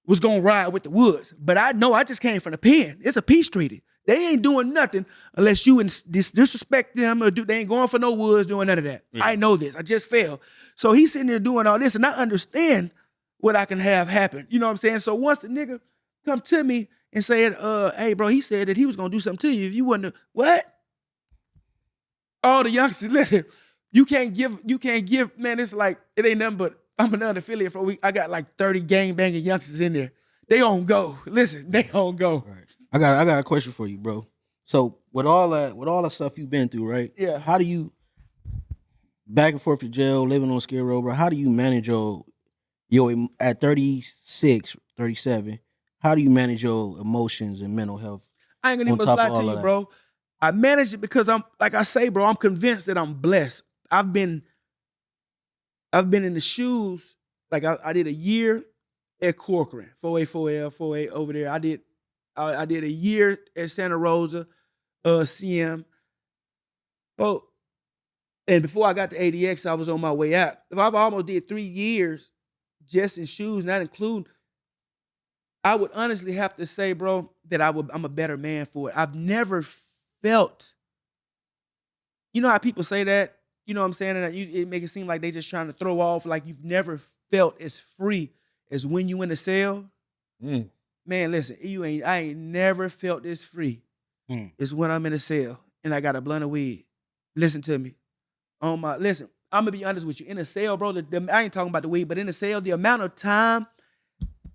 was gonna ride with the Woods. But I know I just came from the pen. It's a peace treaty. They ain't doing nothing unless you disrespect them or they ain't going for no woods doing none of that. Yeah. I know this. I just failed. So he's sitting there doing all this, and I understand what I can have happen. You know what I'm saying? So once the nigga come to me and said, hey, bro, he said that he was gonna do something to you if you wouldn't. What? All the youngsters, listen, you can't give, man, it's like, it ain't nothing but, I'm another affiliate for a week. I got like 30 gang banging youngsters in there. They don't go. Listen, they don't go. Right. I got a question for you, bro. So with all the stuff you've been through, right? Yeah. How do you back and forth to jail, living on Skid Row, bro? How do you manage your at 36, 37? How do you manage your emotions and mental health? I ain't gonna On even top of lie all to of you, that. bro. I managed it because I'm, like I say, bro, I'm convinced that I'm blessed. I've been in the shoes, like I did a year at Corcoran, 4A, 4L, 4A over there. I did a year at Santa Rosa, CM. Bro, and before I got to ADX, I was on my way out. I've almost did 3 years just in shoes, not including. I would honestly have to say, bro, that I'm a better man for it. I've never felt, you know how people say that? You know what I'm saying? And it make it seem like they just trying to throw off, like you've never felt as free as when you in the cell. Mm. Man, listen, I ain't never felt this free as when I'm in a cell and I got a blunt of weed. Listen to me. Listen, I'm gonna be honest with you. In a cell, bro, I ain't talking about the weed, but in a cell, the amount of time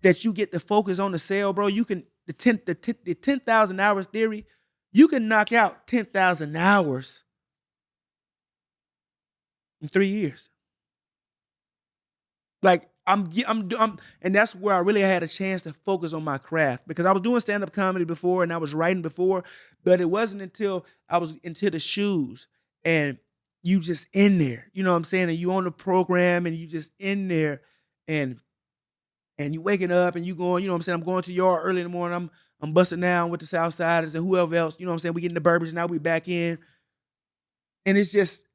that you get to focus on the cell, bro, you can, the 10,000 hours theory, you can knock out 10,000 hours in 3 years. Like I'm, and that's where I really had a chance to focus on my craft, because I was doing stand-up comedy before and I was writing before, but it wasn't until I was into the shoes and you just in there, you know what I'm saying? And you on the program and you just in there and you waking up and you going, you know what I'm saying? I'm going to the yard early in the morning. I'm busting down with the Southsiders and whoever else, you know what I'm saying? We getting the Burbage, now we back in. And it's just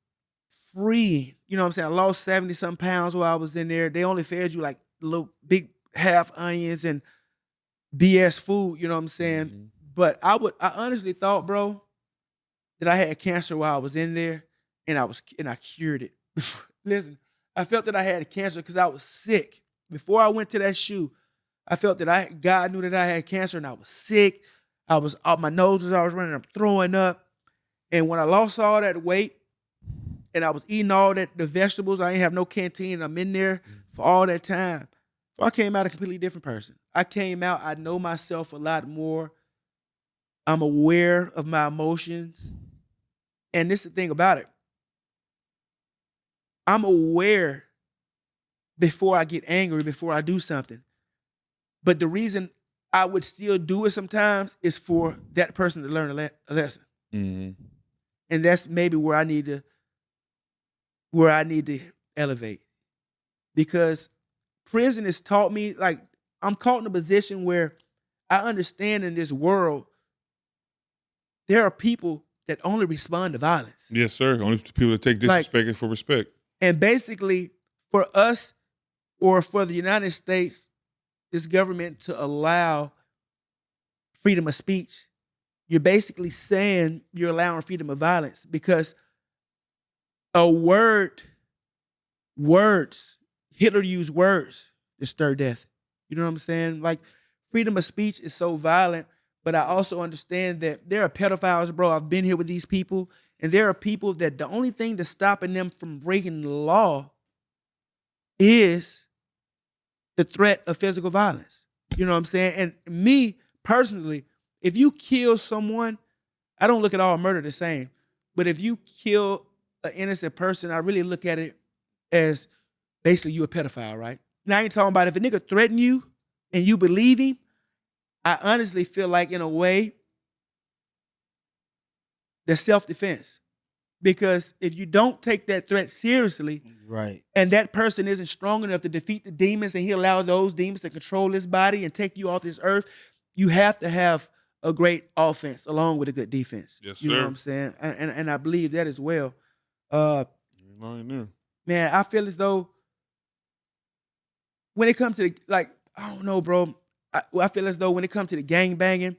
free. You know what I'm saying? I lost 70 some pounds while I was in there. They only fed you like little big half onions and BS food, you know what I'm saying? Mm-hmm. But I honestly thought, bro, that I had cancer while I was in there and I cured it. Listen, I felt that I had cancer because I was sick. Before I went to that shoe, I felt that God knew that I had cancer and I was sick. My nose was always running, I'm throwing up. And when I lost all that weight and I was eating all the vegetables, I ain't have no canteen, and I'm in there for all that time. So I came out a completely different person. I came out, I know myself a lot more. I'm aware of my emotions. And this is the thing about it. I'm aware before I get angry, before I do something. But the reason I would still do it sometimes is for that person to learn a lesson. Mm-hmm. And that's maybe where I need to elevate. Because prison has taught me, like, I'm caught in a position where I understand in this world there are people that only respond to violence. Yes, sir. Only people that take disrespect for respect. And basically, for us or for the United States, this government to allow freedom of speech, you're basically saying you're allowing freedom of violence, because words, Hitler used words to stir death. You know what I'm saying? Like, freedom of speech is so violent, but I also understand that there are pedophiles, bro. I've been here with these people, and there are people that the only thing that's stopping them from breaking the law is the threat of physical violence. You know what I'm saying? And me, personally, if you kill someone, I don't look at all murder the same. But if you kill an innocent person, I really look at it as basically you a pedophile, right? Now, I ain't talking about if a nigga threaten you and you believe him. I honestly feel like, in a way, that's self-defense. Because if you don't take that threat seriously, Right. and that person isn't strong enough to defeat the demons, and he allows those demons to control his body and take you off this earth, you have to have a great offense along with a good defense. Yes, you know sir. what I'm saying? And I believe that as well. Man, I feel as though when it comes to I don't know, bro. I feel as though when it comes to the gang banging,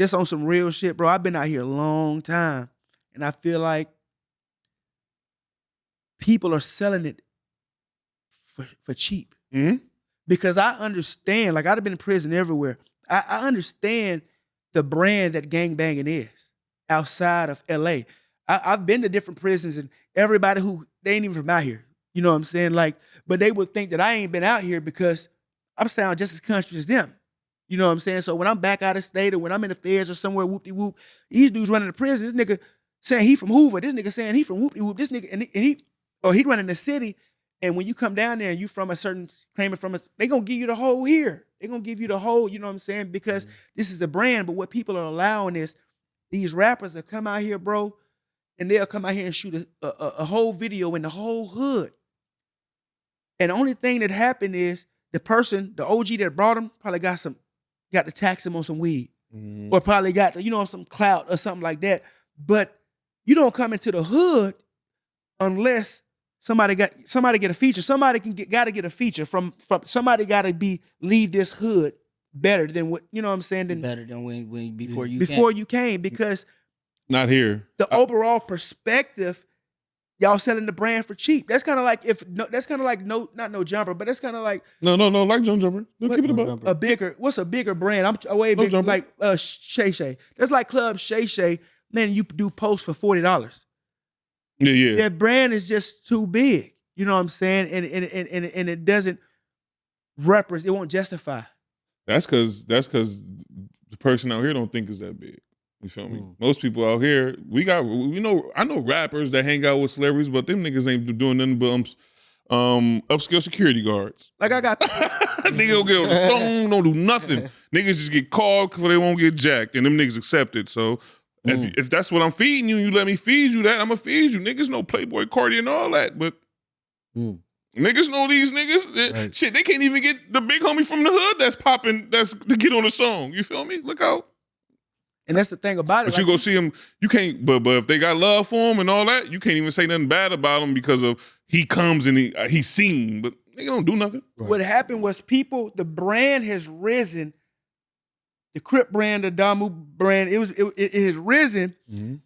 just on some real shit, bro. I've been out here a long time, and I feel like people are selling it for cheap. Mm-hmm. Because I understand, like I've been in prison everywhere. I understand the brand that gangbanging is outside of LA. I've been to different prisons and everybody who they ain't even from out here. You know what I'm saying? Like, but they would think that I ain't been out here because I'm sound just as country as them. You know what I'm saying? So when I'm back out of state or when I'm in the feds or somewhere, whoop-de-whoop, these dudes running the prison, this nigga saying he from Hoover, this nigga saying he from whoop-de-whoop, this nigga, and he running the city. And when you come down there and you from a certain, claiming from us, they gonna give you the whole here. They gonna give you the whole, you know what I'm saying? Because this is a brand, but what people are allowing is these rappers that come out here, bro, and they'll come out here and shoot a whole video in the whole hood. And the only thing that happened is the person, the OG that brought him, probably got to tax him on some weed. Or probably got, some clout or something like that. But you don't come into the hood unless somebody get a feature. Somebody gotta get a feature from somebody gotta leave this hood better than what, you know what I'm saying? Better than when before you came, because Not here. the overall perspective, y'all selling the brand for cheap. That's kind of like not No Jumper, but that's kind of like No, like John Jumper. No, keep it above. what's a bigger brand? I'm way bigger, Jumper. like Shay Shay. That's like Club Shay Shay. Then you do posts for $40. Yeah. Their brand is just too big. You know what I'm saying? And it doesn't represent. It won't justify. That's because the person out here don't think it's that big. You feel me? Most people out here, I know rappers that hang out with celebrities, but them niggas ain't doing nothing but upscale security guards. Like I got Niggas don't get on the song, don't do nothing. Niggas just get called because they won't get jacked, and them niggas accept it. So if that's what I'm feeding you, and you let me feed you that, I'm gonna feed you. Niggas know Playboy Cardi and all that, but niggas know these niggas. Right. Shit, they can't even get the big homie from the hood that's popping, that's to get on the song. You feel me? Look out. and that's the thing about it. But you go see him, you can't. But if they got love for him and all that, you can't even say nothing bad about him because of he comes and he's seen, but they don't do nothing. What happened was the brand has risen. The Crip brand, the Damu brand, it has risen,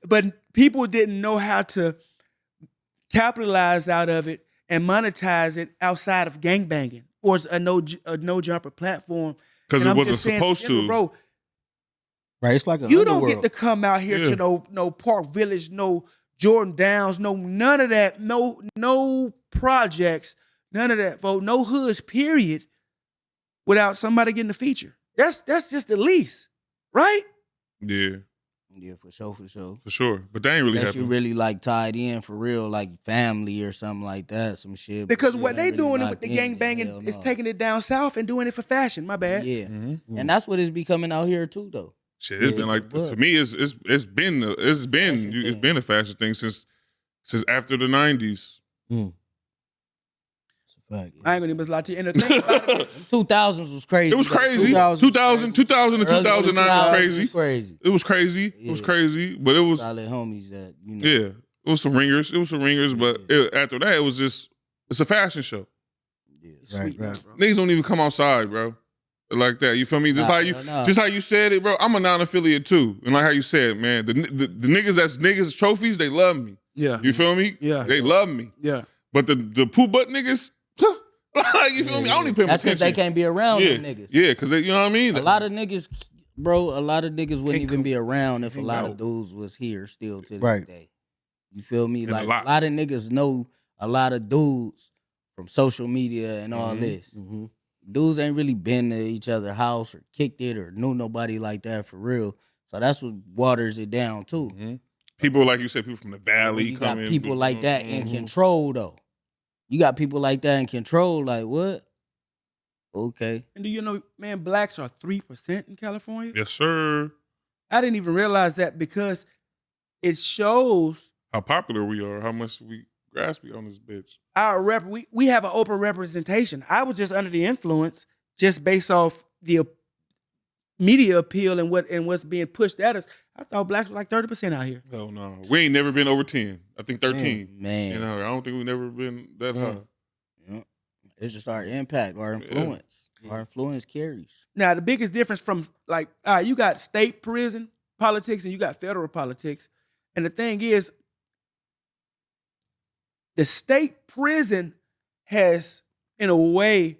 but people didn't know how to capitalize out of it and monetize it outside of gangbanging or a no jumper platform. Because And it I'm wasn't just saying, supposed to. Bro, Right, it's like a you don't underworld. get to come out here to no Park Village, no Jordan Downs, no none of that, no projects, none of that, folks, no hoods, period, without somebody getting a feature. That's just the least, right? Yeah, for sure. for sure. But that ain't really Unless you happening. really like tied in for real, like family or something like that, some shit. Because But what yeah, they really doing with locked the in, gang hell banging is no. taking it down south and doing it for fashion. My bad. Yeah, Mm-hmm. and that's what it's becoming out here too, though. Shit, it's been like, but- for me, it's been a fashion thing since after the 90s. It's a fact. I ain't gonna even lie to you. And the thing about it is, 2000s was crazy. It was though. crazy. 2000 2000 to Early 2009 was 2000s crazy. was crazy. It was crazy. It was Yeah. crazy. But it was, Solid homies that yeah, it was some ringers. But after that, it was just, it's a fashion show. it's sweet, right. bro. Niggas don't even come outside, bro. Like that. You feel me? Just Nah, how you hell nah. just how you said it, bro. I'm a non-affiliate too. And like how you said, man, the niggas that's niggas trophies, they love me. Yeah, You feel me? Yeah. They love me. yeah. But the poo butt niggas, like, you feel me? I don't even pay That's attention. because they can't be around yeah. them niggas. Yeah, because you know what I mean? A lot of niggas, bro, wouldn't even be around if a Can't lot go. of dudes was here still to this Right. day. You feel me? And Like a a lot. lot of niggas know a lot of dudes from social media and all Mhm. this. Dudes ain't really been to each other's house or kicked it or knew nobody like that for real. So that's what waters it down too. Mhm. People, like you said, people from the valley You got come in. people like that in Mhm. control though. You got people like that in control. Like what? Okay. And do you know, man, blacks are 3% in California? Yes, sir. I didn't even realize that because it shows How popular we are, how much we grasp on this bitch. our we have an open representation. I was just under the influence just based off the media appeal and what's being pushed at us. I thought blacks were like 30% out here. Hell no. We ain't never been over 10. I think 13. Man. You know, I don't think we've never been that high. Yeah. It's just our impact, our influence. Our influence carries. Now, the biggest difference from like, all right, you got state prison politics and you got federal politics. And the thing is, the state prison has, in a way,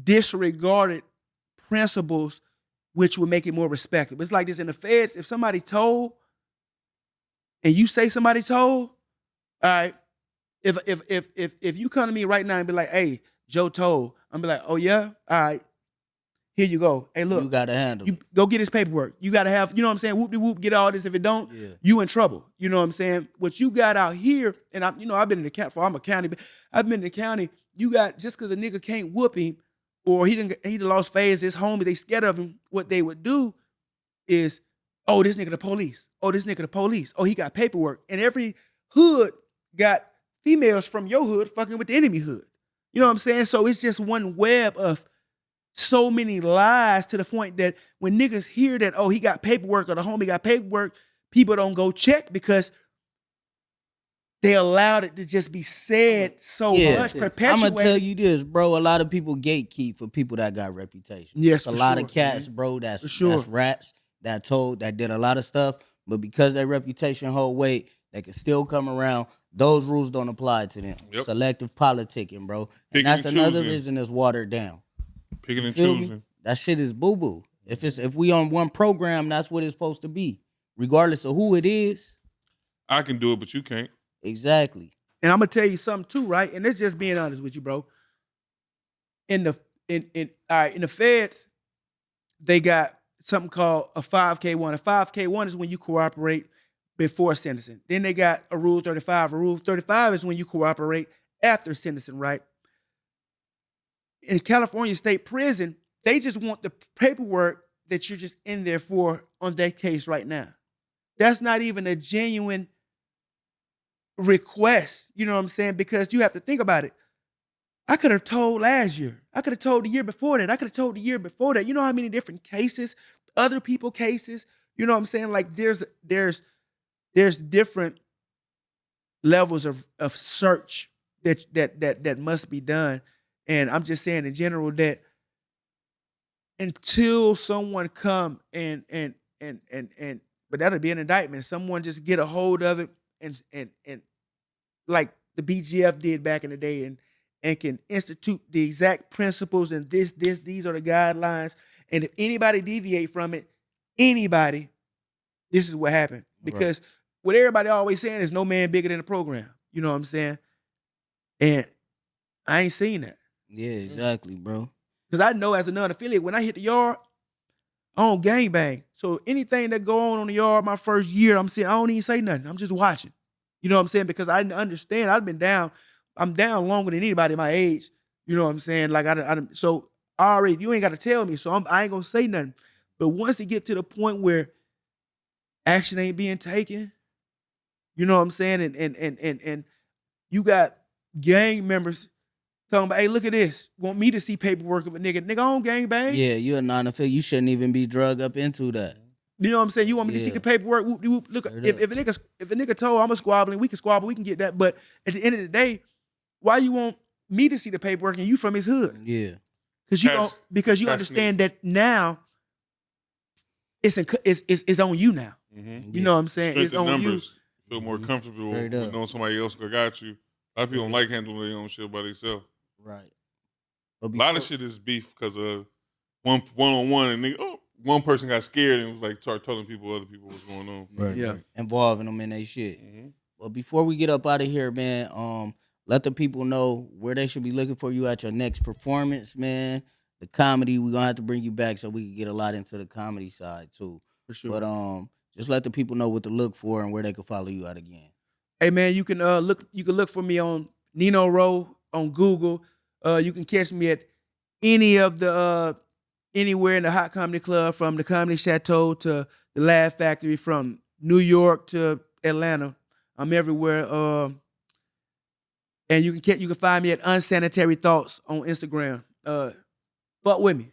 disregarded principles which would make it more respectable. It's like this in the feds. If somebody told and you say somebody told, all right, if you come to me right now and be like, hey, Joe told, I'm be like, oh yeah, all right, here you go. Hey, look, You gotta handle you it. go get his paperwork. You gotta have, you know what I'm saying, whoop de whoop, get all this. If it don't, Yeah. you in trouble. You know what I'm saying? What you got out here, and I've been in the county, I'm a county, but I've been in the county. You got, just because a nigga can't whoop him, or he done lost phase, his homies, they scared of him. What they would do is, oh, this nigga the police. Oh, this nigga the police. Oh, he got paperwork. And every hood got females from your hood fucking with the enemy hood. You know what I'm saying? So it's just one web of so many lies to the point that when niggas hear that, oh, he got paperwork or the homie got paperwork, people don't go check because they allowed it to just be said so much, I'm perpetuated. gonna tell you this, bro. A lot of people gatekeep for people that got reputation. Yes, It's a for lot sure, of cats, man. bro. That's For sure. that's rats that did a lot of stuff, but because their reputation hold weight, they can still come around. Those rules don't apply to them. Yep. Selective politicking, bro, Picking and that's and another choosing. reason it's watered down. Picking and Feel me? choosing. That shit is boo boo. If we on one program, that's what it's supposed to be, regardless of who it is. I can do it, but you can't. Exactly. And I'm gonna tell you something too, right? And it's just being honest with you, bro. In the feds, they got something called a 5K1. A 5K1 is when you cooperate before sentencing. Then they got a Rule 35. A Rule 35 is when you cooperate after sentencing, right? In California State Prison, they just want the paperwork that you're just in there for on that case right now. That's not even a genuine request, you know what I'm saying? Because you have to think about it. I could have told last year. I could have told the year before that. I could have told the year before that. You know how many different cases, other people cases, you know what I'm saying? Like there's different levels of search that must be done. And I'm just saying in general that until someone come and but that'll be an indictment. Someone just get a hold of it and like the BGF did back in the day and can institute the exact principles and these are the guidelines. And if anybody deviate from it, this is what happened. Because what everybody always saying is no man bigger than the program. You know what I'm saying? And I ain't seen that. Yeah, exactly, bro. Because I know as a non-affiliate, when I hit the yard, I don't gangbang. So anything that go on the yard my first year, I'm saying I don't even say nothing. I'm just watching. You know what I'm saying? Because I understand I'm down longer than anybody my age. You know what I'm saying? Like so already you ain't got to tell me. So I ain't gonna say nothing. But once it get to the point where action ain't being taken, you know what I'm saying? And you got gang members talking about, hey, look at this. Want me to see paperwork of a nigga. Nigga, I don't gang bang. Yeah, you're a non-affiliate. You shouldn't even be drug up into that. You know what I'm saying? You want me to see Yeah. the paperwork? Whoop, whoop. Look, Straight if a nigga told I'm a squabbling, we can squabble, we can get that. But at the end of the day, why you want me to see the paperwork and you from his hood? Yeah. Because you understand that now it's on you now. Mm-hmm. You know what I'm saying? Strength It's in on numbers. Feel more comfortable Straight with up. knowing somebody else got you. A lot of people don't like handling their own shit by themselves. Right. But A lot of shit is beef because of one-on-one and one person got scared and was like start telling other people what's going on. Right. Yeah. Involving them in their shit. Mm-hmm. But before we get up out of here, man, let the people know where they should be looking for you at your next performance, man. The comedy, we're gonna have to bring you back so we can get a lot into the comedy side too. For sure. But just let the people know what to look for and where they can follow you at again. Hey man, you can look for me on Nino Row on Google. You can catch me at any of the anywhere in the Hot Comedy Club, from the Comedy Chateau to the Laugh Factory, from New York to Atlanta. I'm everywhere. And you can find me at Unsanitary Thoughts on Instagram. Fuck with me.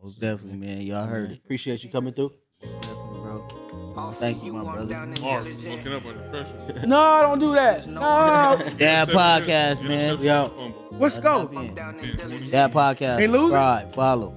Most definitely, man. Y'all heard it. Appreciate you coming through. Definitely, bro. Thank you, my brother. Mark, looking up under pressure. No, don't do that. No. Dad podcast, man. Yo. Let's go. Dad podcast. Ain't losing? Subscribe, follow.